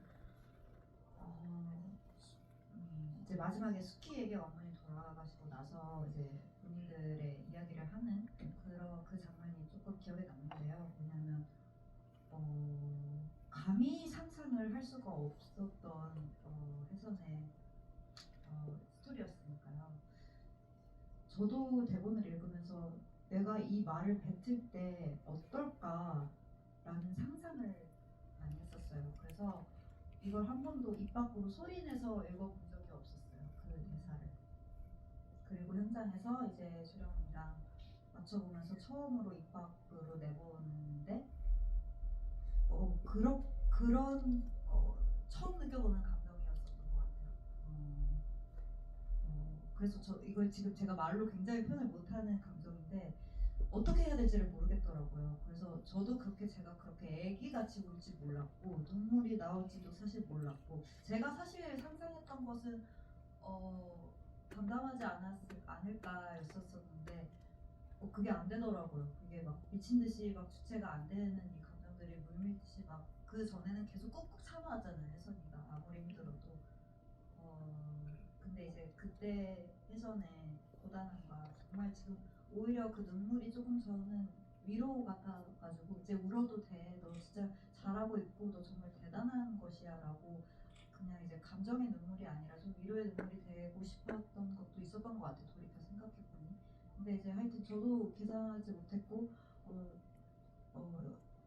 S2: 이제 마지막에 수키에게 왕눈이 돌아가시고 나서 이제 본인들의 이야기를 하는 그 장면이 조금 기억에 남는데요. 왜냐하면 감히 상상을 할 수가 없었던 해선의 스토리였으니까요. 저도 대본을 읽으면서 내가 이 말을 뱉을 때 어떨까라는 상상을 많이 했었어요. 그래서 이걸 한 번도 입 밖으로 소리내서 읽어본 적이 없었어요. 그 대사를. 그리고 현장에서 이제 수령이랑 맞춰보면서 처음으로 입 밖으로 내보는데 그런 처음 느껴보는 감정이었었던 것 같아요. 그래서 이걸 지금 제가 말로 굉장히 표현을 못하는 감정인데 어떻게 해야 될지를 모르겠더라고요. 그래서 저도 제가 그렇게 애기같이 울지 몰랐고 눈물이 나올지도 사실 몰랐고 제가 사실 상상했던 것은 담담하지 않을까였었는데 그게 안 되더라고요. 그게 막 미친 듯이 막 주체가 안 되는 이 감정들이 물밀듯이 막 그 전에는 계속 꾹꾹 참아왔잖아요. 혜선이가 아무리 힘들어도. 근데 이제 그때 혜선의 고단함과 정말 지금 오히려 그 눈물이 조금 저는 위로 같아가지고 이제 울어도 돼. 너 진짜 잘하고 있고 너 정말 대단한 것이야라고 그냥 이제 감정의 눈물이 아니라 좀 위로의 눈물이 되고 싶었던 것도 있었던 것 같아요. 돌이켜 생각해보니. 근데 이제 하여튼 저도 계산하지 못했고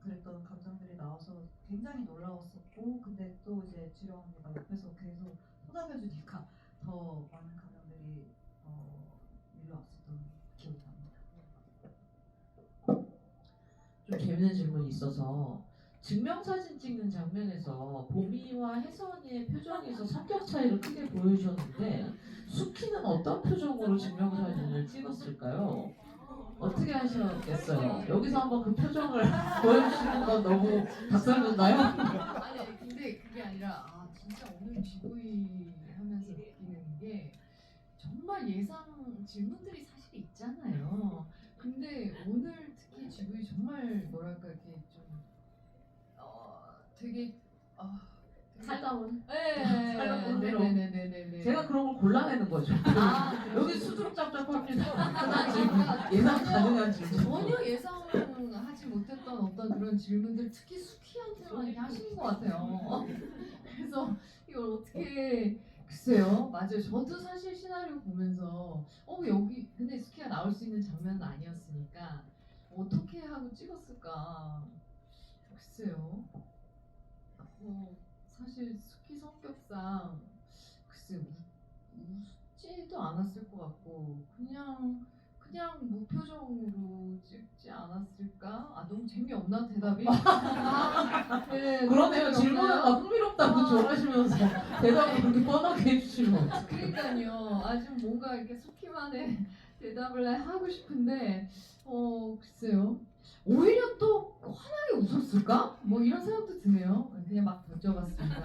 S2: 그랬던 감정들이 나와서 굉장히 놀라웠었고 근데 또 이제 주령 언니가 옆에서 계속 토닥여주니까 더 많은 감정들이 밀려왔었던 기억이 납니다.
S1: 좀 재밌는 질문이 있어서 증명사진 찍는 장면에서 보미와 혜선의 표정에서 성격 차이를 크게 보여주셨는데 수키는 어떤 표정으로 증명사진을 찍었을까요? 어떻게 하셨겠어요? 여기서 한번 그 표정을 보여주시는 건 너무 닭살돋나요?
S3: 아니 근데 그게 아니라 진짜 오늘 GV 하면서 느끼는 게 정말 예상 질문들이 사실 있잖아요. 근데 오늘 특히 GV 정말 뭐랄까 이렇게 좀 되게
S5: 살가운
S3: 네네네네네.
S1: 제가 그런 걸 골라내는 거죠. 여기 수두룩 짭짭합니다. 예상 가능한 질문.
S3: 전혀 예상하지 못했던 어떤 그런 질문들 특히 수키한테만 이렇게 하시는 것 같아요. 그래서 이걸 어떻게 글쎄요. 맞아요. 저도 사실 시나리오 보면서 여기 근데 수키가 나올 수 있는 장면은 아니었으니까 어떻게 하고 찍었을까. 글쎄요. 사실 수키 성격상 글쎄 웃지도 않았을 것 같고 그냥 무표정으로 찍지 않았을까? 너무 재미없나 대답이? 네,
S1: 그러네요. 질문은 막 흥미롭다고 좋아하시면서 대답을 그렇게 뻔하게 해주시면 어떡해요.
S3: 그러니까요. 좀 뭔가 이렇게 수키만의 대답을 하고 싶은데 글쎄요. 오히려 또 환하게 웃었을까? 뭐 이런 생각도 드네요. 그냥 막 여쭤봤습니다.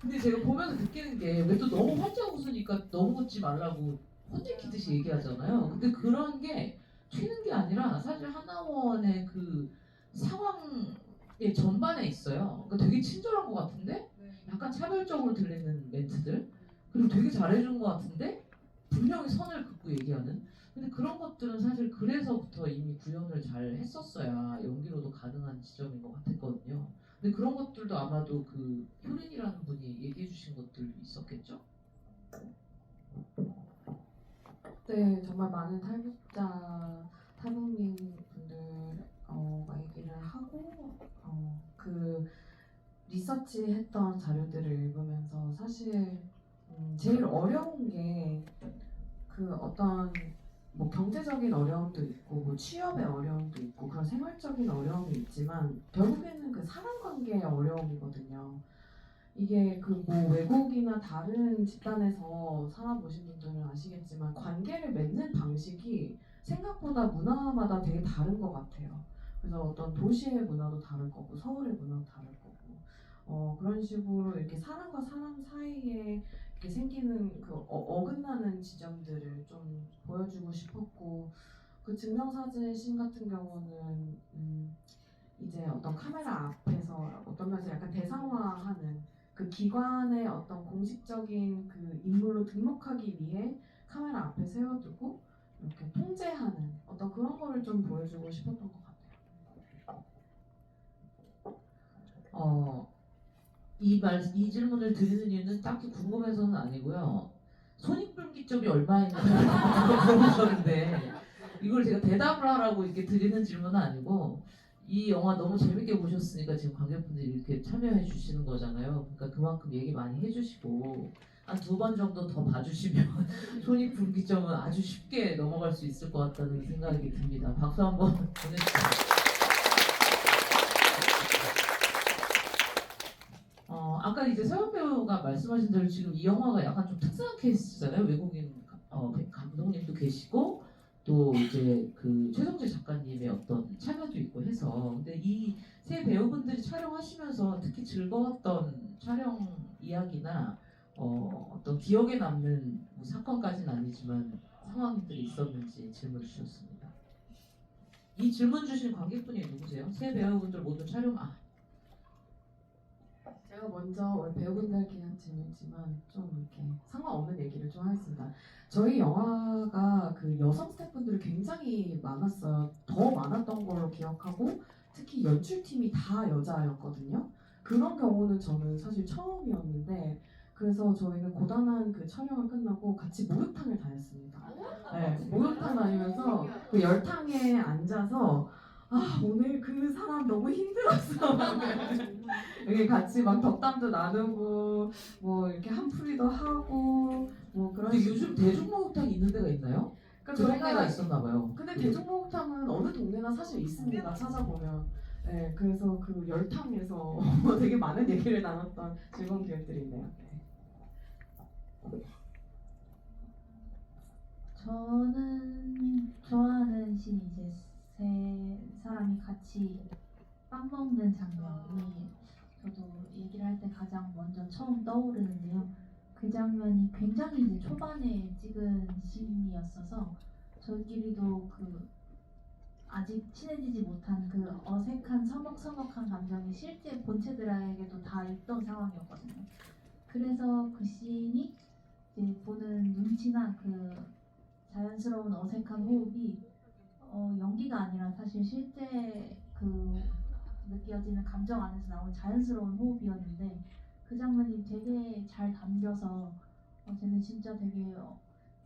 S1: 근데 제가 보면서 느끼는 게 왜 또 너무 활짝 웃으니까 너무 웃지 말라고 혼내키듯이 얘기하잖아요. 근데 그런 게 튀는 게 아니라 사실 하나원의 그 상황의 전반에 있어요. 그러니까 되게 친절한 것 같은데 약간 차별적으로 들리는 멘트들, 그리고 되게 잘해준 것 같은데 분명히 선을 긋고 얘기하는. 근데 그런 것들은 사실 그래서부터 이미 구현을 잘 했었어야 연기로도 가능한 지점인 것 같았거든요. 근데 그런 것들도 아마도 그 효린이라는 분이 얘기해 주신 것들도 있었겠죠?
S5: 네, 정말 많은 탈북민 분들과 얘기를 하고 그 리서치했던 자료들을 읽으면서 사실 제일 어려운 게 그 어떤 뭐 경제적인 어려움도 있고 뭐 취업의 어려움도 있고 그런 생활적인 어려움이 있지만 결국에는 그 사람 관계의 어려움이거든요. 이게 그 뭐 외국이나 다른 집단에서 살아보신 분들은 아시겠지만 관계를 맺는 방식이 생각보다 문화마다 되게 다른 것 같아요. 그래서 어떤 도시의 문화도 다를 거고 서울의 문화도 다를 거고 그런 식으로 이렇게 사람과 사람 사이에 이렇게 생기는 그 어긋나는 지점들을 좀 보여주고 싶었고 그 증명사진 씬 같은 경우는 이제 어떤 카메라 앞에서 어떤 면에서 약간 대상화하는 그 기관의 어떤 공식적인 그 인물로 등록하기 위해 카메라 앞에 세워두고 이렇게 통제하는 어떤 그런 거를 좀 보여주고 싶었던 것 같아요.
S1: 이 질문을 드리는 이유는 딱히 궁금해서는 아니고요. 손익분기점이 얼마인지 물어보셨는데 이걸 제가 대답을 하라고 이렇게 드리는 질문은 아니고 이 영화 너무 재밌게 보셨으니까 지금 관객분들이 이렇게 참여해 주시는 거잖아요. 그러니까 그만큼 얘기 많이 해주시고 한 2번 정도 더 봐주시면 손익분기점은 아주 쉽게 넘어갈 수 있을 것 같다는 생각이 듭니다. 박수 한번 보내주세요. 아까 이제 서영 배우가 말씀하신 대로 지금 이 영화가 약간 좀 특수한 케이스잖아요. 외국인 감독님도 계시고 또 이제 그 최성재 작가님의 어떤 참여도 있고 해서 근데 이 세 배우분들이 촬영하시면서 특히 즐거웠던 촬영 이야기나 어떤 기억에 남는 뭐 사건까지는 아니지만 상황들이 있었는지 질문 주셨습니다. 이 질문 주신 관객분이 누구세요? 세 배우분들 모두 촬영
S5: 제가 먼저 우리 배우분들께 한 질문이지만 좀 이렇게 상관없는 얘기를 좀 하겠습니다. 저희 영화가 그 여성 스태프분들이 굉장히 많았어요. 더 많았던 걸로 기억하고 특히 연출팀이 다 여자였거든요. 그런 경우는 저는 사실 처음이었는데 그래서 저희는 고단한 그 촬영을 끝나고 같이 목욕탕을 다녔습니다. 네, 목욕탕 다니면서 그 열탕에 앉아서 오늘 그 사람 너무 힘들었어. 여기 같이 막 덕담도 나누고 뭐 이렇게 한풀이도 하고 뭐 그런
S1: 근데 요즘 대중목욕탕이 있는 데가 있나요?
S5: 그러니까
S1: 그런 데가 있었나 봐요.
S5: 근데 대중목욕탕은 어느 동네나 사실 있습니다. 찾아보면. 네, 그래서 그 열탕에서 되게 많은 얘기를 나눴던 즐거운 기억들이 있네요. 네.
S4: 저는 좋아하는 씬이 이제 세 사람이 같이 빵 먹는 장면이 저도 얘기를 할 때 가장 먼저 처음 떠오르는데요. 그 장면이 굉장히 이제 초반에 찍은 씬이었어서 저희끼리도 그 아직 친해지지 못한 그 어색한 서먹서먹한 감정이 실제 본체들에게도 다 있던 상황이었거든요. 그래서 그 씬이 이제 보는 눈치나 그 자연스러운 어색한 호흡이 연기가 아니라 사실 실제 그 느껴지는 감정 안에서 나온 자연스러운 호흡이었는데 그 장면이 되게 잘 담겨서 쟤는 진짜 되게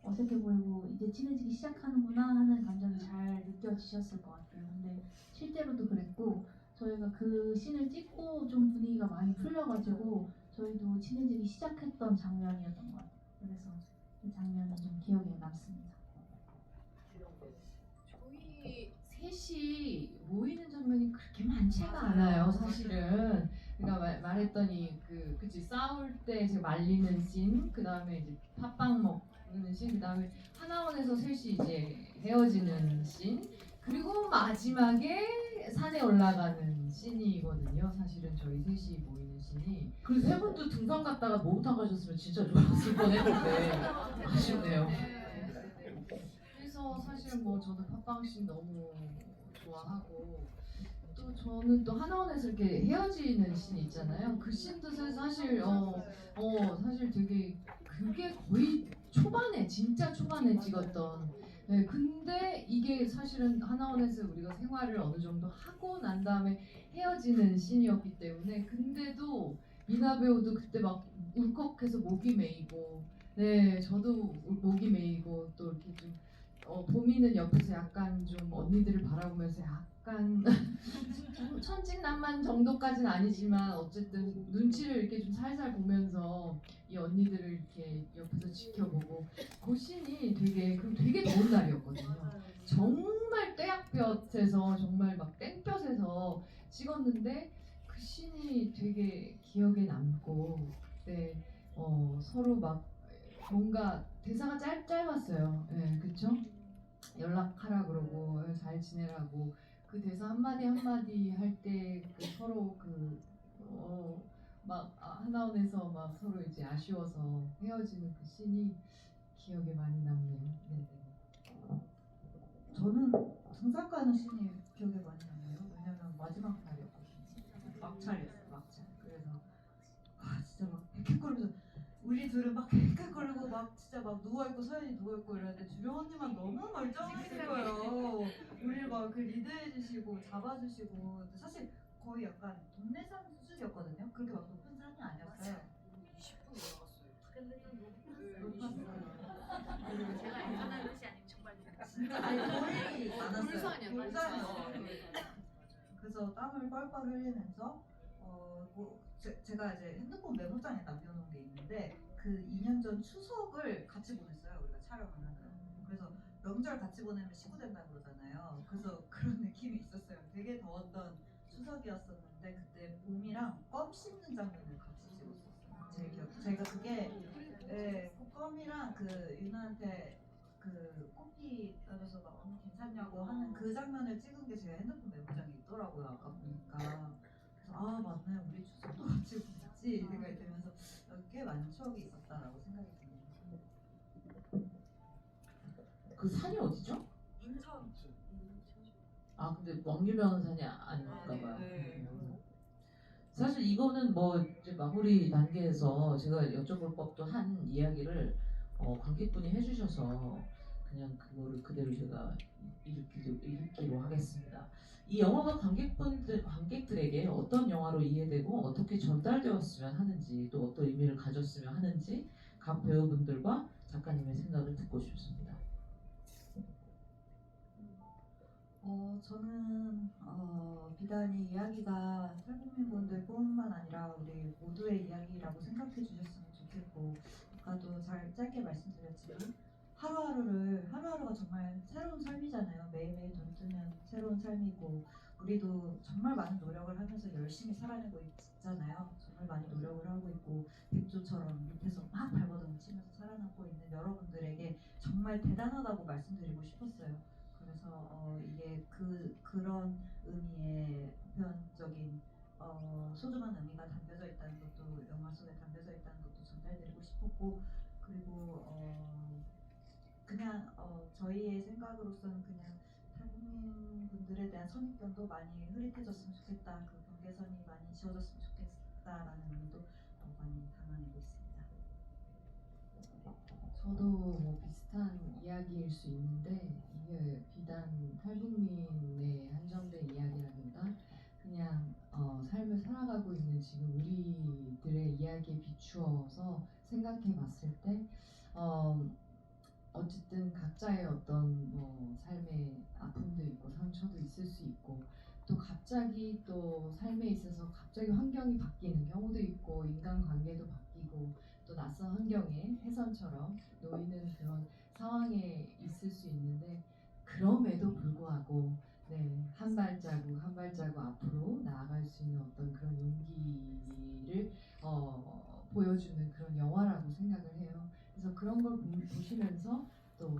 S4: 어색해 보이고 이제 친해지기 시작하는구나 하는 감정이 잘 느껴지셨을 것 같아요. 근데 실제로도 그랬고 저희가 그 씬을 찍고 좀 분위기가 많이 풀려가지고 저희도 친해지기 시작했던 장면이었던 것 같아요. 그래서 그 장면은 좀 기억에 남습니다.
S3: 저희 셋이 모이는 장면이 그렇게 많지가 않아요, 사실은. 그러니까 말했더니 그치 싸울 때 이제 말리는 씬, 그 다음에 이제 팥빵 먹는 씬, 그 다음에 하나원에서 셋이 이제 헤어지는 씬, 그리고 마지막에 산에 올라가는 씬이거든요. 사실은 저희 셋이 모이는 씬이.
S1: 그 세 분도 등산 갔다가 목욕탕 가셨으면 진짜 좋았을 뻔했는데 아쉽네요.
S3: 그래서 그래서 사실 뭐 저는 팟빵씬 너무 좋아하고 또 저는 또 하나원에서 이렇게 헤어지는 씬 있잖아요. 그 씬도 사실 사실 되게 그게 거의 초반에 진짜 초반에 찍었던. 네, 근데 이게 사실은 하나원에서 우리가 생활을 어느 정도 하고 난 다음에 헤어지는 씬이었기 때문에 근데도 이나 배우도 그때 막 울컥해서 목이 메이고 네 저도 목이 메이고 또 이렇게 좀 보미는 옆에서 약간 좀 언니들을 바라보면서 약간 천진난만 정도까지는 아니지만 어쨌든 눈치를 이렇게 좀 살살 보면서 이 언니들을 이렇게 옆에서 지켜보고 그 씬이 되게 더운 날이었거든요. 정말 떼약볕에서 정말 막 땡볕에서 찍었는데 그 씬이 되게 기억에 남고 그때 서로 막 뭔가 대사가 짧았어요. 예, 그쵸? 연락하라 그러고 잘 지내라고 그 대사 한마디 한마디 할 때 그 서로 막 하나원에서 막 서로 이제 아쉬워서 헤어지는 그 씬이 기억에 많이 남네요. 네네.
S2: 저는 등산 가는 씬이 기억에 많이 남네요. 왜냐면 마지막 날이었거든요. 막차였어요, 막차. 그래서 진짜 막 헥헥거리면서 우리 둘은 막 헥헥거리고 막 진짜 막 누워있고 서연이 누워있고 이러는데 주령 언니만 너무 멀쩡하신 거예요. 우리를 막 그 리드해주시고 잡아주시고 근데 사실 거의 약간 동네산 수준이었거든요. 그렇게 막 높은 산이 아니었어요.
S6: 20분 올라갔어요.
S2: 높았어요.
S6: 제가 예전에 것이 아니면 정말
S2: 진짜 아니 돌이 많았어요.
S6: 돌산이야,
S2: 돌산이었어요. 그래서 땀을 뻘뻘 흘리면서 제가 이제 핸드폰 메모장에 남겨놓은 게 있는데 그 2년 전 추석을 같이 보냈어요. 우리가 촬영을 하는. 그래서 명절 같이 보내면 시구 된다 그러잖아요. 그래서 그런 느낌이 있었어요. 되게 더웠던 추석이었었는데 그때 봄이랑 껌 씹는 장면을 같이 찍었었어요. 제 기억. 제가 그게 껌이랑 그 유나한테 그 커피 떨어서 막 언니 괜찮냐고 하는 그 장면을 찍은 게 제 핸드폰 메모장에 있더라고요. 아까 보니까. 그래서 맞네 우리 추석도 같이 보냈지 이 생각이 들면서 꽤 많은 추억이 있었다라고 생각이 듭니다.
S1: 그 산이 어디죠?
S6: 인천.
S1: 아 근데 왕유명 산이 아닐까 봐요.
S2: 네.
S1: 사실 이거는 뭐 이제 마무리 단계에서 제가 여쭤볼 법도 한 이야기를 관객분이 해주셔서 그냥 그거를 그대로 제가 읽기로 하겠습니다. 이 영화가 관객들에게 어떤 영화로 이해되고 어떻게 전달되었으면 하는지 또 어떤 의미를 가졌으면 하는지 각 배우분들과 작가님의 생각을 듣고 싶습니다.
S2: 저는 비단 이 이야기가 탈북민분들뿐만 아니라 우리 모두의 이야기라고 생각해 주셨으면 좋겠고 아까도 짧게 말씀드렸지만 하루하루가 정말 새로운 삶이잖아요. 매일매일 눈 뜨면 새로운 삶이고 우리도 정말 많은 노력을 하면서 열심히 살아내고 있잖아요. 정말 많이 노력을 하고 있고 백조처럼 밑에서 막 발버둥 치면서 살아남고 있는 여러분들에게 정말 대단하다고 말씀드리고 싶었어요. 그래서 이게 그런 의미의 보편적인 소중한 의미가 담겨져 있다는 것도 영화 속에 담겨져 있다는 것도 전달드리고 싶었고 그리고 그냥 저희의 생각으로서는 그냥 탈북민 분들에 대한 선입견도 많이 흐릿해졌으면 좋겠다. 그 경계선이 많이 지워졌으면 좋겠다라는 의미도 많이 담아내고 있습니다.
S3: 저도 뭐 비슷한 이야기일 수 있는데 이게 비단 탈북민에 한정된 이야기라기보다 그냥 삶을 살아가고 있는 지금 우리들의 이야기에 비추어서 생각해 봤을 때 어쨌든 각자의 어떤 뭐 삶의 아픔도 있고 상처도 있을 수 있고 또 갑자기 또 삶에 있어서 갑자기 환경이 바뀌는 경우도 있고 인간관계도 바뀌고 또 낯선 환경에 혜선처럼 놓이는 그런 상황에 있을 수 있는데 그럼에도 불구하고 한 발자국 한 발자국 앞으로 나아갈 수 있는 어떤 그런 용기를 보여주는 그런 영화라고 생각을 해요. 그래서 그런 걸 보시면서 또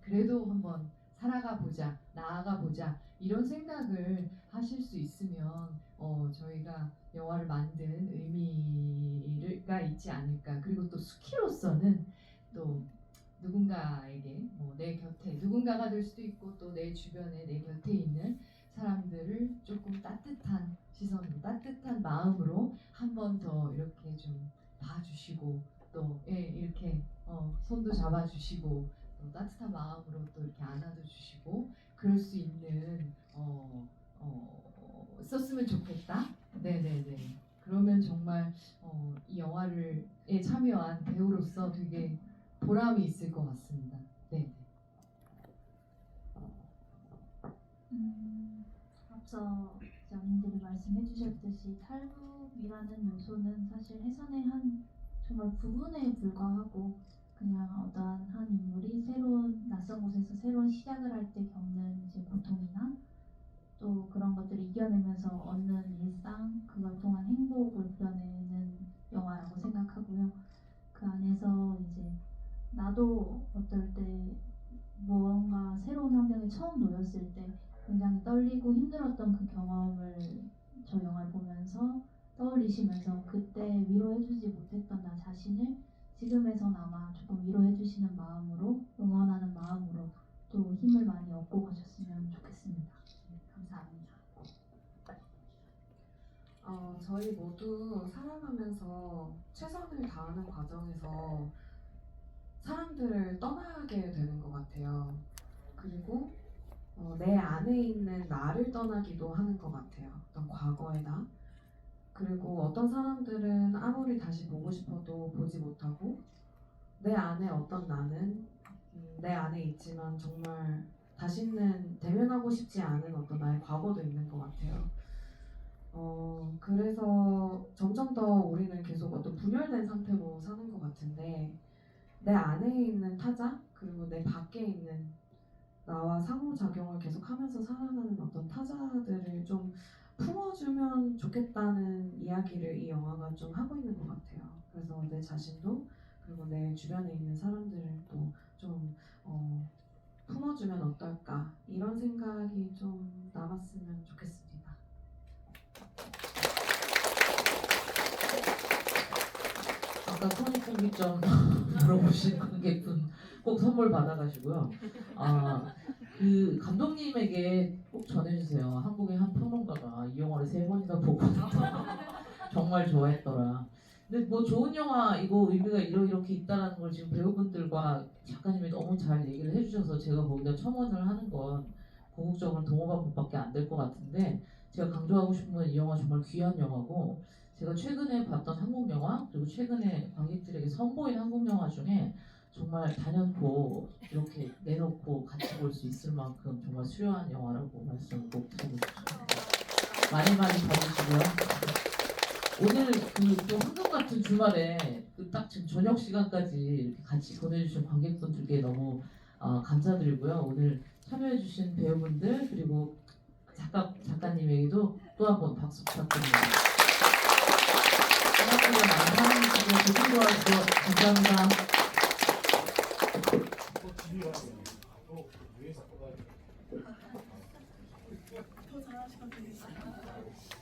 S3: 그래도 한번 살아가 보자, 나아가 보자 이런 생각을 하실 수 있으면 저희가 영화를 만든 의미가 있지 않을까. 그리고 또 스키로서는 또 누군가에게 뭐 내 곁에 누군가가 될 수도 있고 또 내 주변에 내 곁에 있는 사람들을 조금 따뜻한 시선으로 따뜻한 마음으로 한 번 더 이렇게 좀 봐주시고 또 이렇게 손도 잡아주시고 또 따뜻한 마음으로 또 이렇게 안아도 주시고 그럴 수 있는 썼으면 좋겠다. 네네네. 그러면 정말 이 영화를 참여한 배우로서 되게 보람이 있을 것 같습니다. 네.
S4: 앞서 연인들이 말씀해 주셨듯이 탈북이라는 요소는 사실 해산의 한 정말 부분에 불과하고 그냥 어떠한 한 인물이 새로운 낯선 곳에서 새로운 시작을 할 때 겪는 이제 고통이나 또 그런 것들을 이겨내면서 얻는 일상, 그걸 통한 행복을 그려내는 영화라고 생각하고요. 그 안에서 이제 나도 어떨 때 무언가 새로운 환경에 처음 놓였을 때 굉장히 떨리고 힘들었던 그 경험을 저 영화를 보면서 떠올리시면서 그때 위로해주지 못했던 나 자신을 지금에서나마 조금 위로해주시는 마음으로 응원하는 마음으로 또 힘을 많이 얻고 가셨으면 좋겠습니다. 네, 감사합니다.
S5: 저희 모두 살아가면서 최선을 다하는 과정에서 사람들을 떠나게 되는 것 같아요. 그리고 내 안에 있는 나를 떠나기도 하는 것 같아요. 어떤 과거의 나. 그리고 어떤 사람들은 아무리 다시 보고 싶어도 보지 못하고 내 안에 어떤 나는 내 안에 있지만 정말 다시는 대면하고 싶지 않은 어떤 나의 과거도 있는 것 같아요. 그래서 점점 더 우리는 계속 어떤 분열된 상태로 사는 것 같은데 내 안에 있는 타자 그리고 내 밖에 있는 나와 상호작용을 계속하면서 살아가는 어떤 타자들을 좀 품어주면 좋겠다는 이야기를 이 영화가 좀 하고 있는 것 같아요. 그래서 내 자신도 그리고 내 주변에 있는 사람들을 또 좀 품어주면 어떨까 이런 생각이 좀 남았으면 좋겠습니다.
S1: 아까 토니 풍기점 물어보신 관객분 꼭 선물 받아가시고요. 그 감독님에게 꼭 전해주세요. 한국의 한 평론가가 이 영화를 3번이나 보고 정말 좋아했더라. 근데 뭐 좋은 영화 이거 의미가 이렇게 있다라는 걸 지금 배우분들과 작가님이 너무 잘 얘기를 해주셔서 제가 거기다 첨언을 하는 건 궁극적으로 동호반복밖에 안 될 것 같은데 제가 강조하고 싶은 건 이 영화 정말 귀한 영화고 제가 최근에 봤던 한국 영화 그리고 최근에 관객들에게 선보인 한국 영화 중에 정말 단연코 이렇게 내놓고 같이 볼 수 있을 만큼 정말 수려한 영화라고 말씀을 꼭 드리고 싶습니다. 많이 봐주시고요. 오늘 또 황금 같은 주말에 딱 지금 저녁 시간까지 이렇게 같이 보내주신 관객분들께 너무 감사드리고요. 오늘 참여해주신 배우분들 그리고 작가님에게도 또 한 번 박수 부탁드립니다. 많이 사랑해주시고 조금 도와주셔서 감사합니다.
S6: 더 잘하실 것 같아요.